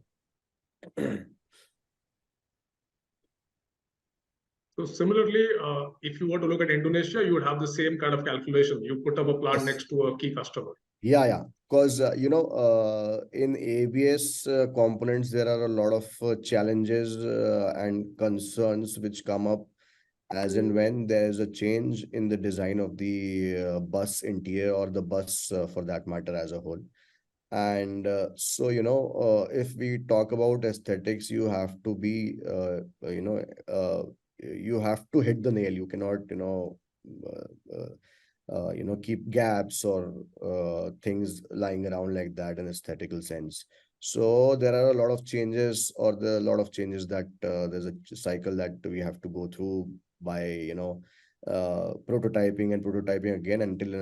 So similarly, if you were to look at Indonesia, you would have the same kind of calculation. You put up a plant next to a key customer. Yeah. Because, in ABS components, there are a lot of challenges and concerns which come up as and when there is a change in the design of the bus interior or the bus for that matter as a whole. And so, if we talk about aesthetics, you have to be, you have to hit the nail. You cannot, keep gaps or things lying around like that in aesthetical sense. So there are a lot of changes that there's a cycle that we have to go through by prototyping and prototyping again until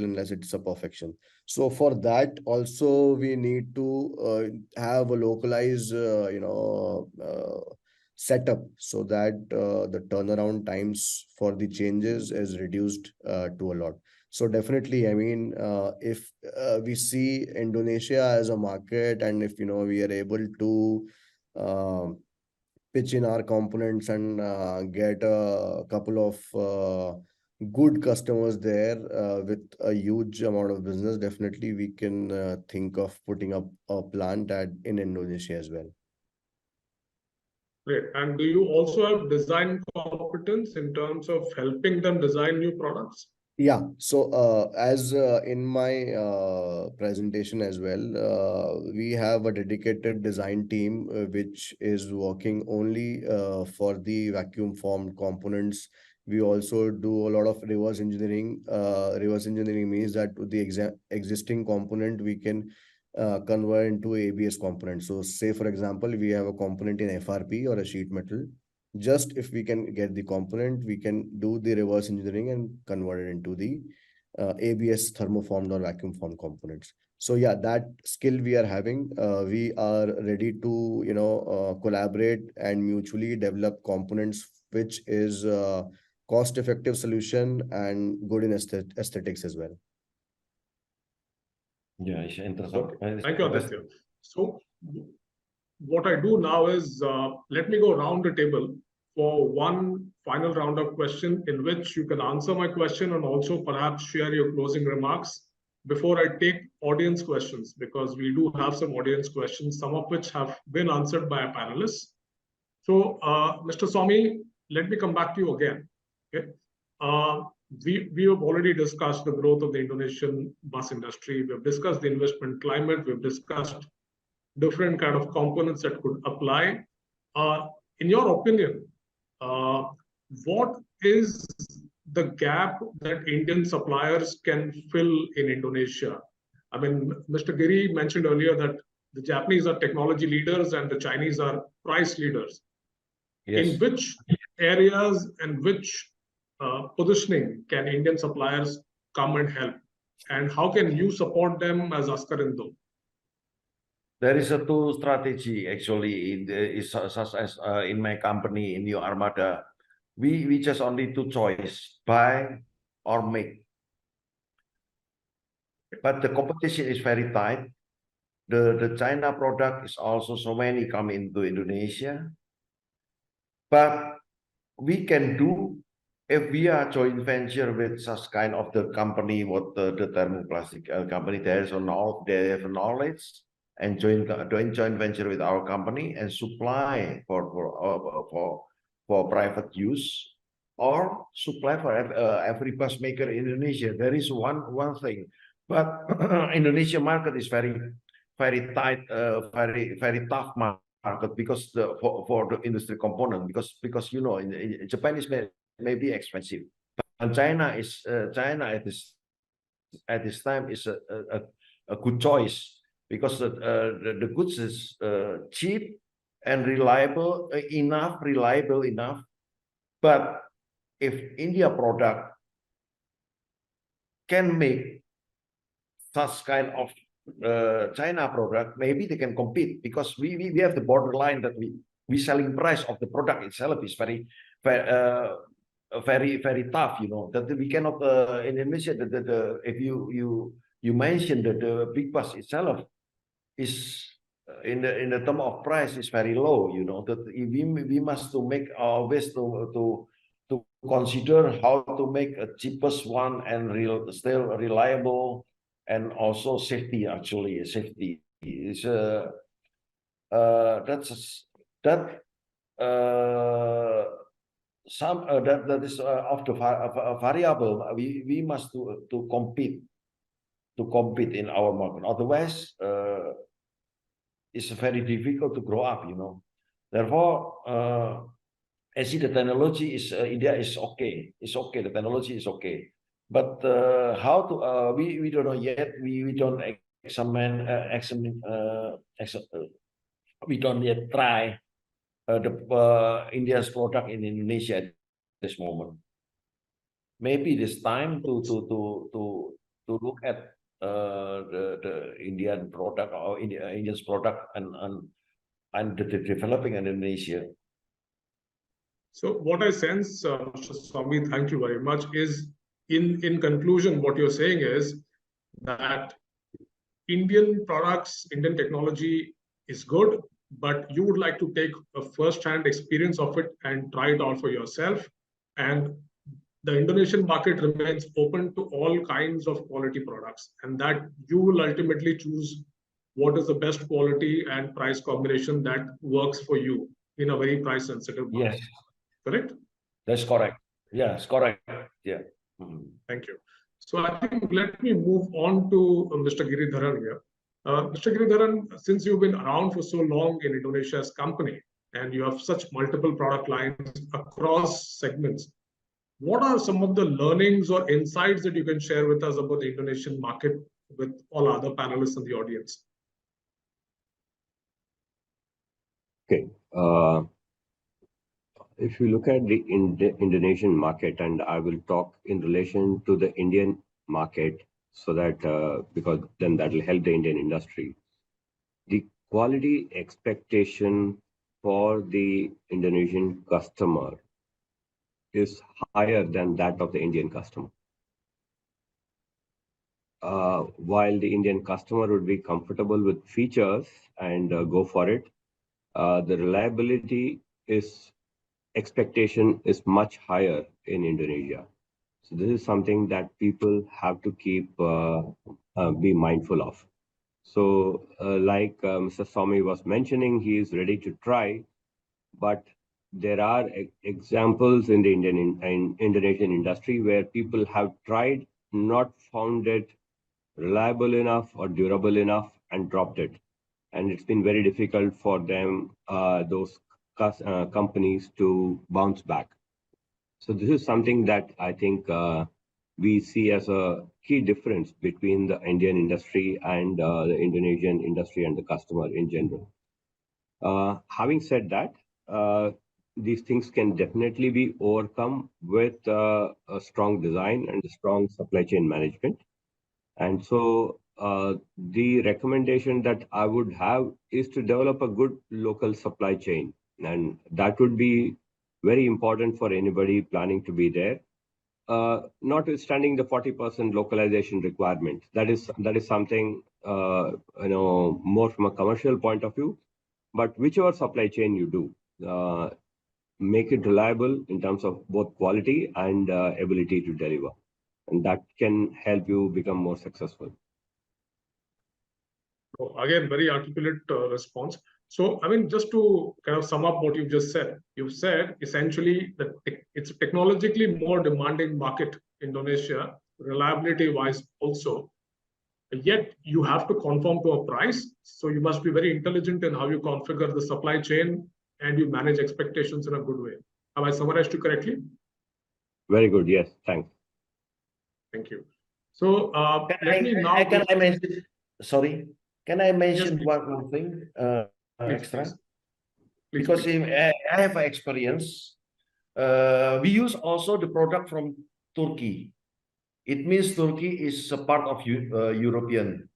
unless it's a perfection. So for that also we need to have a localized setup so that the turnaround times for the changes is reduced to a lot. So definitely, I mean, if we see Indonesia as a market, and if we are able to pitch in our components and get a couple of good customers there with a huge amount of business, definitely we can think of putting up a plant in Indonesia as well. Great. And do you also have design competence in terms of helping them design new products? Yeah. So as in my presentation as well, we have a dedicated design team which is working only for the vacuum formed components. We also do a lot of reverse engineering. Reverse engineering means that the existing component we can convert into ABS component. So say for example, we have a component in FRP or a sheet metal. Just if we can get the component, we can do the reverse engineering and convert it into the ABS thermoformed or vacuum formed components. So yeah, that skill we are having. We are ready to collaborate and mutually develop components which is cost-effective solution and good in aesthetics as well. Yeah, it's interesting. Okay. Thank you, Aditya. So what I do now is let me go around the table for one final round of question in which you can answer my question and also perhaps share your closing remarks before I take audience questions, because we do have some audience questions, some of which have been answered by our panelists. So Mr. Swamy, let me come back to you again. Okay. We have already discussed the growth of the Indonesian bus industry. We've discussed the investment climate. We've discussed different kind of components that could apply. In your opinion, what is the gap that Indian suppliers can fill in Indonesia? I mean, Mr. Giri mentioned earlier that the Japanese are technology leaders and the Chinese are price leaders. Yes. In which areas and which positioning can Indian suppliers come and help? And how can you support them as Askarindo? There is a two strategy actually such as in my company in New Armada. We just only two choice, buy or make. But the competition is very tight. The China product is also so many come into Indonesia. But we can do if we are joint venture with such kind of the company, what the thermoplastic company, they have knowledge and joint venture with our company and supply for private use or supply for every bus maker in Indonesia. There is one thing, but Indonesia market is very tight, very tough market because for the industry component because you know in Japan is may be expensive, and China at this time is a good choice because the goods is cheap and reliable enough. But if India product can make such kind of China product, maybe they can compete because we have the borderline that we selling price of the product itself is very tough, you know, that we cannot in Indonesia if you mentioned that the big bus itself is in the term of price is very low, you know, that we must to make our best to consider how to make a cheapest one and still reliable and also safety. Actually safety is that is of the variable we must to compete in our market. Otherwise it's very difficult to grow up, you know. Therefore I see the technology is India is okay. It's okay. The technology is okay, but how to we don't know yet. We don't examine we don't yet try the India's product in Indonesia at this moment. Maybe this time to look at the Indian product or India's product and the developing in Indonesia. So what I sense, Mr. Swamy, thank you very much, is in conclusion, what you're saying is that Indian products, Indian technology is good, but you would like to take a first-hand experience of it and try it out for yourself. And the Indonesian market remains open to all kinds of quality products, and that you will ultimately choose what is the best quality and price combination that works for you in a very price-sensitive market. Yes. Correct? That's correct. Yes, correct. Yeah. Thank you. So I think let me move on to Mr. Giridharan here. Mr. Giridharan, since you've been around for so long in Indonesia's company and you have such multiple product lines across segments, what are some of the learnings or insights that you can share with us about the Indonesian market with all other panelists in the audience? Okay. If you look at the Indonesian market, and I will talk in relation to the Indian market, so that because then that will help the Indian industry. The quality expectation for the Indonesian customer is higher than that of the Indian customer. While the Indian customer would be comfortable with features and go for it, the reliability expectation is much higher in Indonesia. So this is something that people have to keep be mindful of. So like Mr. Swamy was mentioning, he is ready to try, but there are examples in the Indonesian industry where people have tried, not found it reliable enough or durable enough, and dropped it. And it's been very difficult for them, those companies, to bounce back. So this is something that I think we see as a key difference between the Indian industry and the Indonesian industry and the customer in general. Having said that, these things can definitely be overcome with a strong design and a strong supply chain management. And so the recommendation that I would have is to develop a good local supply chain. And that would be very important for anybody planning to be there. Notwithstanding the 40% localization requirement, that is something more from a commercial point of view. But whichever supply chain you do, make it reliable in terms of both quality and ability to deliver, and that can help you become more successful. So again, very articulate response. So, I mean, just to kind of sum up what you've just said, you've said essentially that it's a technologically more demanding market, Indonesia, reliability-wise also. Yet you have to conform to a price. So you must be very intelligent in how you configure the supply chain and you manage expectations in a good way. Have I summarized you correctly? Very good. Yes. Thanks. Thank you. So let me now. Can I mention? Sorry. Can I mention Yes, one more thing extra? Please. Because I have experience. We use also the product from Turkey. It means Turkey is a part of European,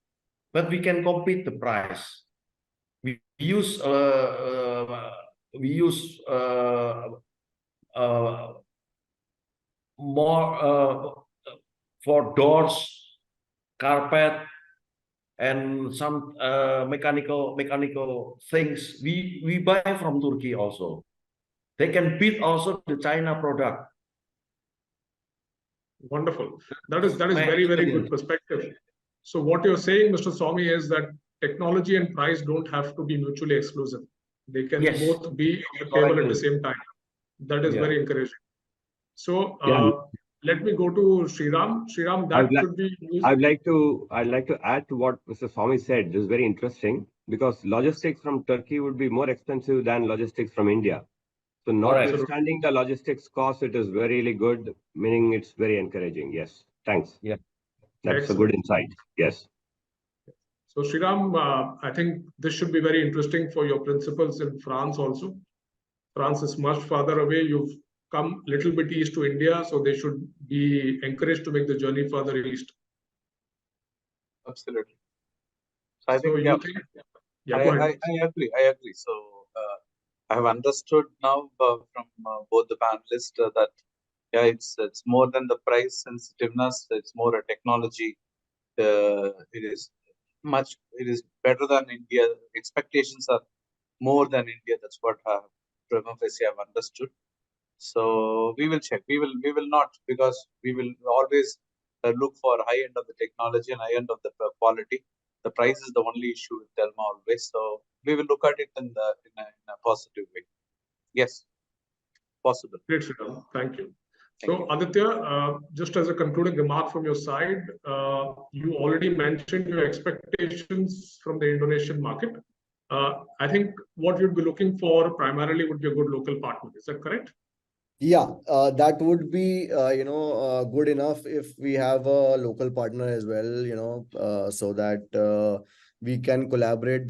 but we can compete the price. We use more for doors, carpet, and some mechanical things. We buy from Turkey also. They can beat also the China product. Wonderful. That is very, very good perspective. So what you're saying, Mr. Swamy, is that technology and price don't have to be mutually exclusive. They can both be on the table at the same time. That is very encouraging. So let me go to Sriram. Sriram, that should be used. I'd like to add to what Mr. Swamy said. This is very interesting because logistics from Turkey would be more expensive than logistics from India. So notwithstanding the logistics cost, it is really good, meaning it's very encouraging. Yes. Thanks. Yeah. That's a good insight. Yes. So Sriram, I think this should be very interesting for your principals in France also. France is much farther away. You've come a little bit east to India, so they should be encouraged to make the journey further east. Absolutely. So I think, I agree. So I have understood now from both the panelists that it's more than the price sensitiveness. It's more a technology. It is better than India. Expectations are more than India. That's what prima facie I have understood. So we will check. We will not, because we will always look for high end of the technology and high end of the quality. The price is the only issue with Telma always. So we will look at it in a positive way. Yes, possible. Great, Sriram. Thank you. So Aditya, just as a concluding remark from your side, you already mentioned your expectations from the Indonesian market. I think what you'd be looking for primarily would be a good local partner. Is that correct? Yeah, that would be good enough if we have a local partner as well, so that we can collaborate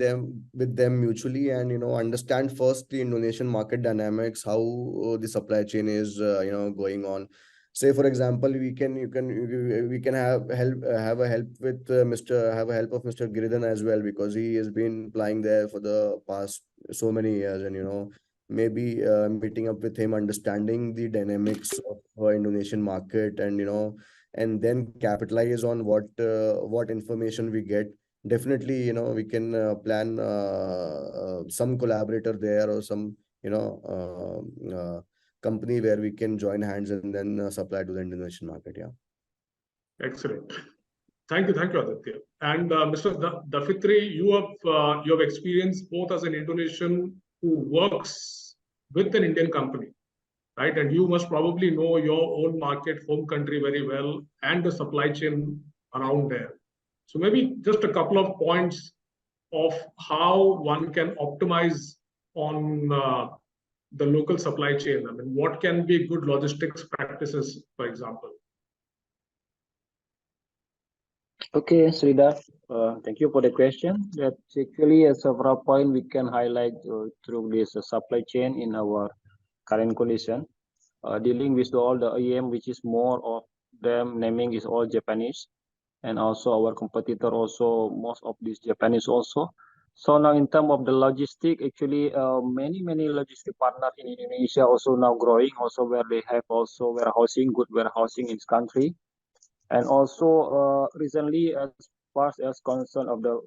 with them mutually and understand first the Indonesian market dynamics, how the supply chain is going on. Say for example, we can have a help with Mr. Giridhan as well, because he has been applying there for the past so many years, and maybe meeting up with him, understanding the dynamics of Indonesian market, and and then capitalize on what information we get. Definitely, we can plan some collaborator there, or some company where we can join hands and then supply to the Indonesian market. Yeah. Excellent. Thank you, Aditya. And Mr. Dafitri, you have experience both as an Indonesian who works with an Indian company, right? And you must probably know your own market, home country very well, and the supply chain around there. So maybe just a couple of points of how one can optimize on the local supply chain. I mean, what can be good logistics practices, for example? Okay, Sridhar, thank you for the question. That's actually a several point we can highlight through this supply chain in our current condition. Dealing with all the OEM, which is more of them naming is all Japanese, and also our competitor also most of these Japanese also. So now in terms of the logistic, actually many logistic partners in Indonesia also now growing, also where they have also warehousing, good warehousing in this country. And also recently, as far as concern of the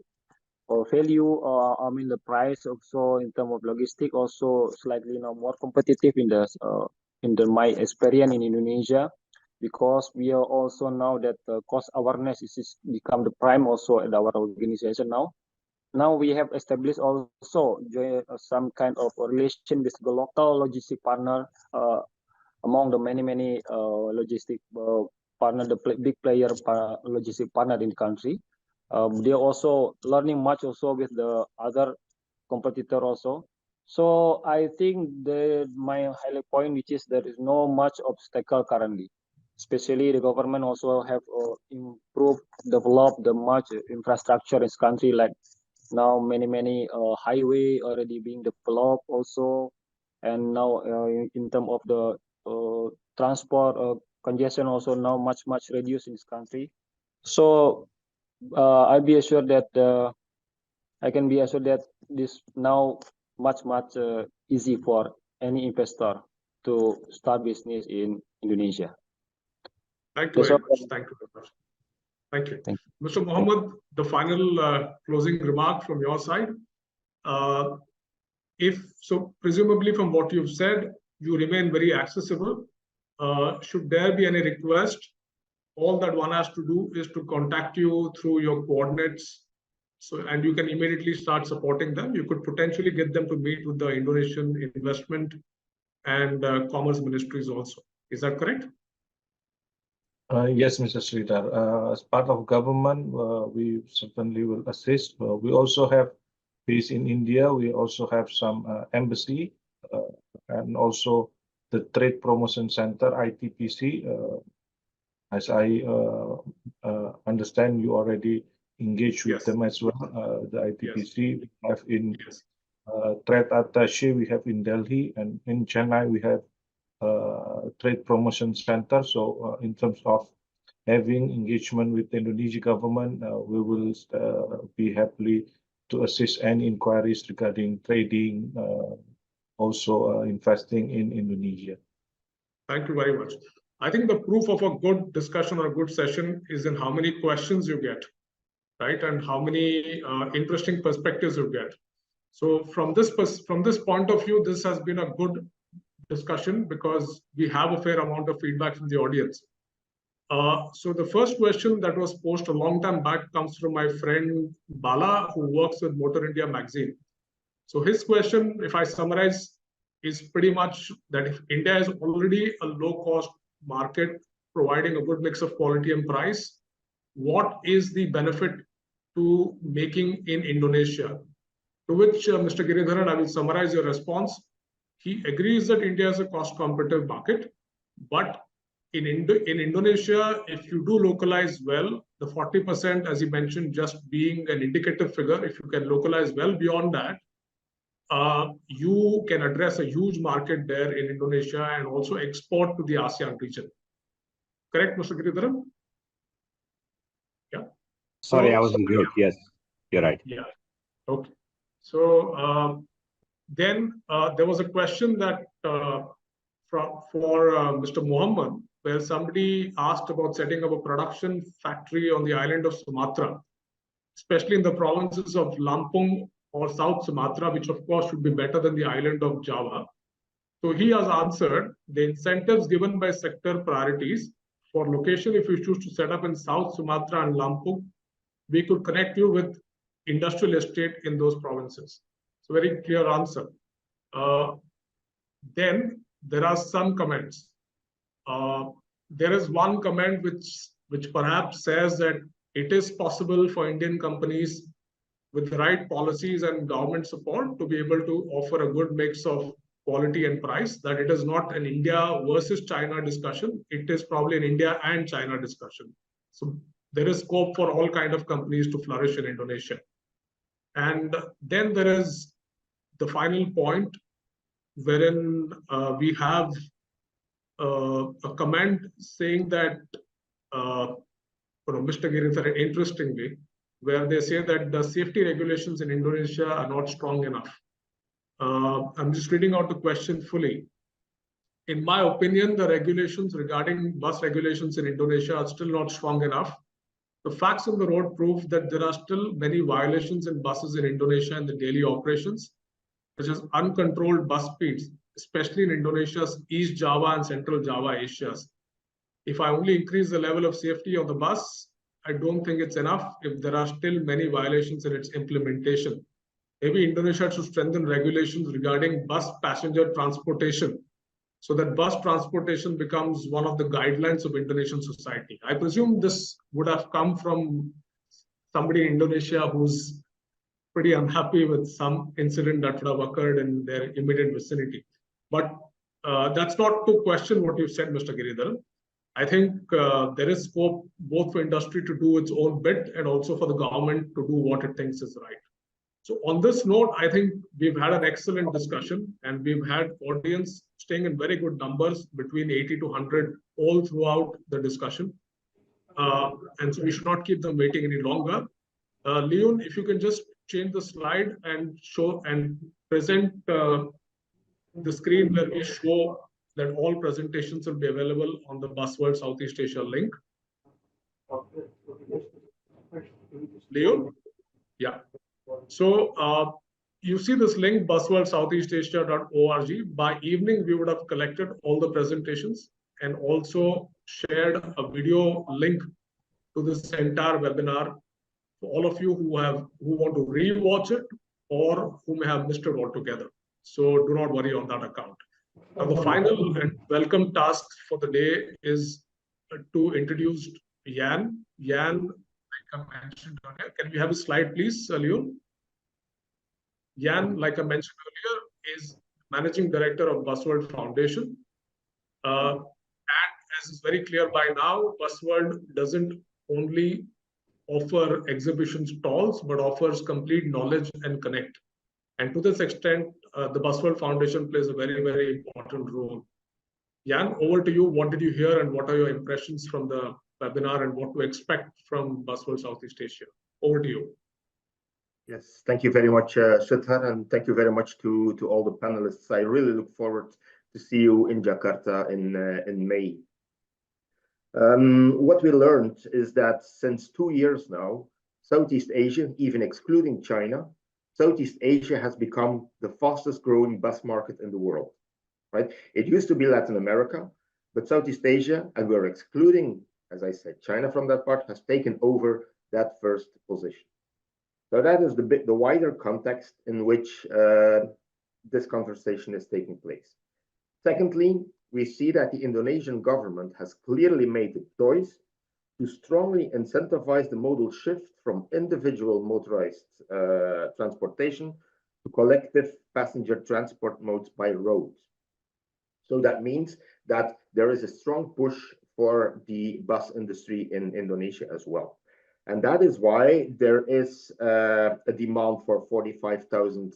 value, I mean the price also in terms of logistic also slightly more competitive in the my experience in Indonesia, because we are also now that cost awareness is become the prime also at our organization now. Now we have established also some kind of relation with the local logistic partner among the many logistic partner, the big player logistic partner in the country. They are also learning much also with the other competitor also. So I think my highlight point, which is there is no much obstacle currently. Especially the government also have improved, developed the much infrastructure in this country, like now many highway already being developed also, and now in terms of the transport congestion also now much reduced in this country. So I can be assured that this now much easy for any investor to start business in Indonesia. Thank you very much. Thank you very much. Thank you. Mr. Mohammed, the final closing remark from your side. Presumably from what you've said, you remain very accessible. Should there be any request, all that one has to do is to contact you through your coordinates. And you can immediately start supporting them. You could potentially get them to meet with the Indonesian investment and commerce ministries also. Is that correct? Yes, Mr. Sridhar. As part of government, we certainly will assist. We also have base in India. We also have some embassy and also the Trade Promotion Center, ITPC. As I understand, you already engaged with them as well. The ITPC we have in Trade Attaché, we have in Delhi, and in Chennai we have Trade Promotion Center. So in terms of having engagement with the Indonesian government, we will be happy to assist any inquiries regarding trading, also investing in Indonesia. Thank you very much. I think the proof of a good discussion or a good session is in how many questions you get, right? And how many interesting perspectives you get. So from this point of view, this has been a good discussion because we have a fair amount of feedback from the audience. So the first question that was posed a long time back comes from my friend Bala, who works with Motor India magazine. So his question, if I summarize, is pretty much that if India is already a low-cost market providing a good mix of quality and price, what is the benefit to making in Indonesia? To which Mr. Giridharan, I will summarize your response. He agrees that India is a cost competitive market, but in Indonesia, if you do localize well, the 40%, as you mentioned, just being an indicative figure, if you can localize well beyond that, you can address a huge market there in Indonesia and also export to the ASEAN region. Correct, Mr. Giridharan? Yeah. Sorry, I was on mute. Yes, you're right. Yeah. Okay. So Then there was a question that for Mr. Muhammad, where somebody asked about setting up a production factory on the island of Sumatra, especially in the provinces of Lampung or South Sumatra, which of course should be better than the island of Java. So he has answered the incentives given by sector priorities for location. If you choose to set up in South Sumatra and Lampung, we could connect you with industrial estate in those provinces. So very clear answer. Then there are some comments. There is one comment which perhaps says that it is possible for Indian companies with the right policies and government support to be able to offer a good mix of quality and price, that it is not an India versus China discussion. It is probably an India and China discussion. So there is scope for all kinds of companies to flourish in Indonesia. And then there is the final point wherein we have a comment saying that Mr. Giri said it interestingly, where they say that the safety regulations in Indonesia are not strong enough. I'm just reading out the question fully. In my opinion, the regulations regarding bus regulations in Indonesia are still not strong enough. The facts on the road prove that there are still many violations in buses in Indonesia in the daily operations, such as uncontrolled bus speeds, especially in Indonesia's East Java and Central Java Asias. If I only increase the level of safety of the bus, I don't think it's enough if there are still many violations in its implementation. Maybe Indonesia should strengthen regulations regarding bus passenger transportation so that bus transportation becomes one of the guidelines of Indonesian society. I presume this would have come from somebody in Indonesia who's pretty unhappy with some incident that would have occurred in their immediate vicinity. But that's not to question what you said, Mr. Giridharan. I think there is scope both for industry to do its own bit and also for the government to do what it thinks is right. So on this note, I think we've had an excellent discussion and we've had audience staying in very good numbers between 80 to 100 all throughout the discussion. And so we should not keep them waiting any longer. Leon, if you can just change the slide and show and present the screen where we show that all presentations will be available on the Busworld Southeast Asia link. Leon? Yeah. So you see this link, busworldsoutheastasia.org. By evening, we would have collected all the presentations and also shared a video link to this entire webinar for all of you who want to re-watch it or who may have missed it altogether. So do not worry on that account. Now, the final and welcome task for the day is to introduce Jan. Jan, like I mentioned earlier, can we have a slide, please, Leon? Jan, like I mentioned earlier, is Managing Director of Busworld Foundation. And as is very clear by now, Busworld doesn't only offer exhibition stalls, but offers complete knowledge and connect. And to this extent, the Busworld Foundation plays a very, very important role. Jan, over to you. What did you hear and what are your impressions from the webinar and what to expect from Busworld Southeast Asia? Over to you. Yes, thank you very much, Sridhar, and thank you very much to all the panelists. I really look forward to see you in Jakarta in May. What we learned is that since 2 years now, Southeast Asia, even excluding China, Southeast Asia has become the fastest growing bus market in the world, right? It used to be Latin America, but Southeast Asia, and we're excluding, as I said, China from that part, has taken over that first position. So that is the wider context in which this conversation is taking place. Secondly, we see that the Indonesian government has clearly made the choice to strongly incentivize the modal shift from individual motorized transportation to collective passenger transport modes by road. So that means that there is a strong push for the bus industry in Indonesia as well. And that is why there is a demand for 45,000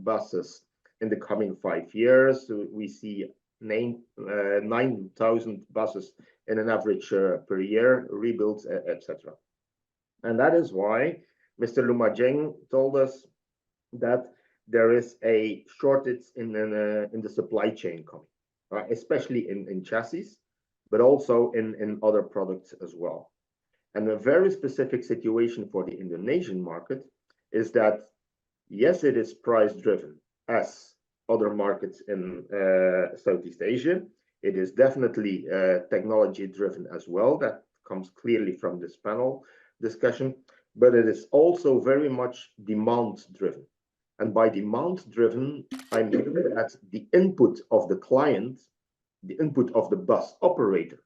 buses in the coming 5 years. So we see 9,000 buses in an average per year, rebuilds, etc. And that is why Mr. Lumajang told us that there is a shortage in the supply chain coming, especially in chassis, but also in other products as well. And a very specific situation for the Indonesian market is that, yes, it is price driven as other markets in Southeast Asia. It is definitely technology driven as well. That comes clearly from this panel discussion, but it is also very much demand driven. And by demand driven, I mean that the input of the client, the input of the bus operator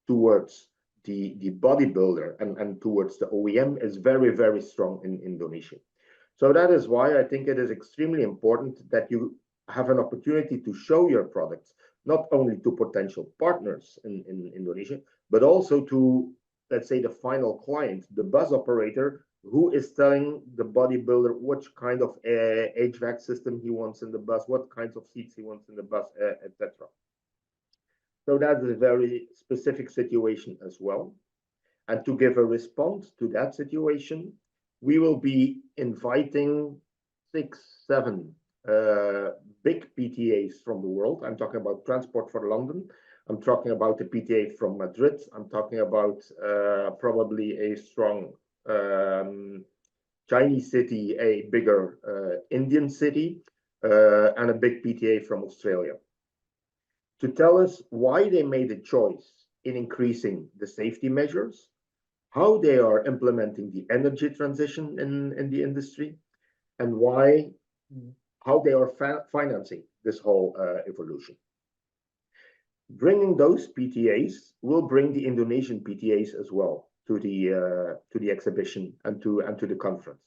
towards the bodybuilder and towards the OEM is very, very strong in Indonesia. So that is why I think it is extremely important that you have an opportunity to show your products, not only to potential partners in Indonesia, but also to, let's say, the final client, the bus operator, who is telling the bodybuilder which kind of HVAC system he wants in the bus, what kinds of seats he wants in the bus, etc. So that is a very specific situation as well. And to give a response to that situation, we will be inviting 6, 7 big PTAs from the world. I'm talking about Transport for London. I'm talking about the PTA from Madrid. I'm talking about probably a strong Chinese city, a bigger Indian city, and a big PTA from Australia, to tell us why they made a choice in increasing the safety measures, how they are implementing the energy transition in the industry, and how they are financing this whole evolution. Bringing those PTAs will bring the Indonesian PTAs as well to the exhibition and to the conference.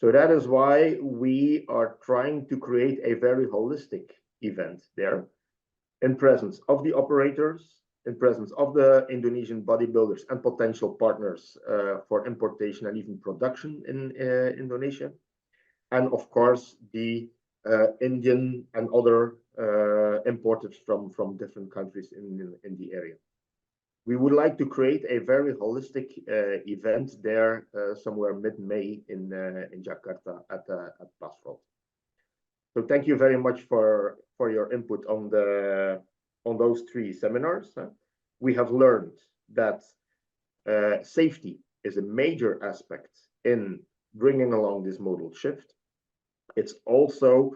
So that is why we are trying to create a very holistic event there, in presence of the operators, in presence of the Indonesian bodybuilders and potential partners for importation and even production in Indonesia, and of course the Indian and other importers from different countries in the area. We would like to create a very holistic event there somewhere mid-May in Jakarta at Basfront. So thank you very much for your input on those 3 seminars. We have learned that safety is a major aspect in bringing along this modal shift. It's also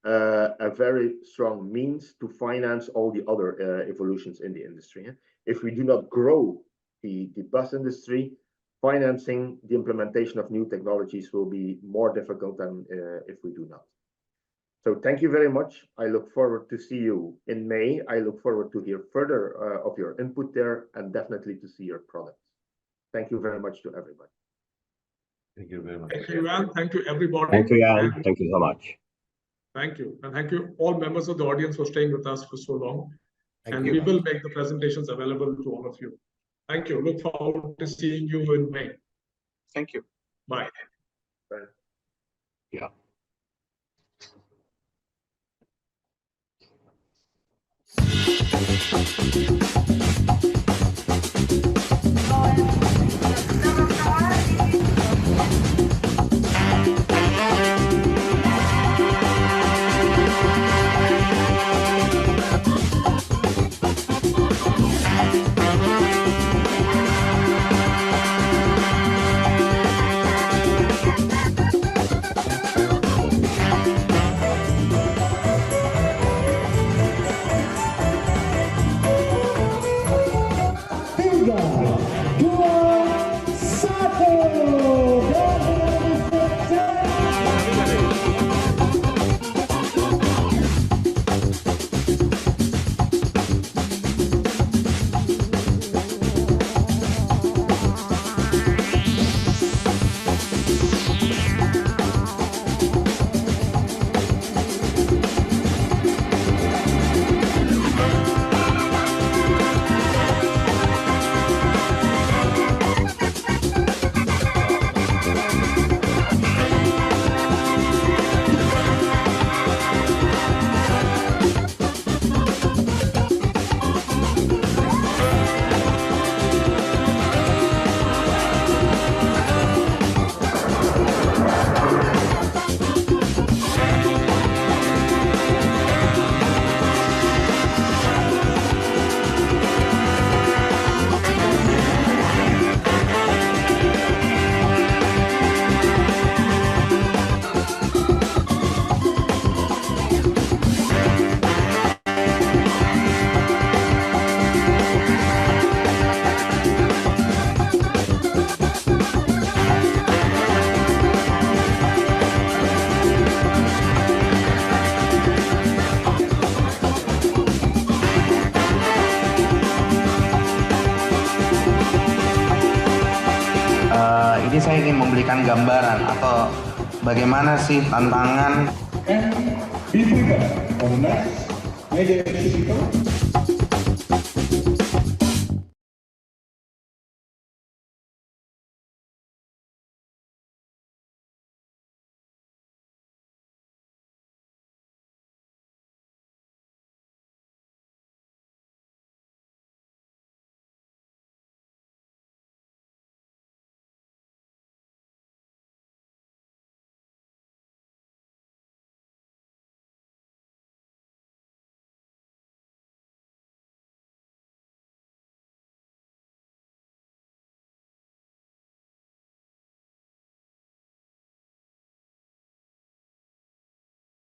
a very strong means to finance all the other evolutions in the industry. If we do not grow the bus industry, financing the implementation of new technologies will be more difficult than if we do not. So thank you very much. I look forward to see you in May. I look forward to hear further of your input there, and definitely to see your products. Thank you very much to everybody. Thank you very much. Thank you, Jan. Thank you, everybody. Thank you, Jan. And Thank you so much. thank you. And thank you all members of the audience for staying with us for so long. Thank you. We will make the presentations available to all of you. Thank you. Look forward to seeing you in May. Thank you. Bye. Bye. Yeah. ini saya ingin memberikan gambaran atau bagaimana sih tantangan And be prepared for the next media exhibition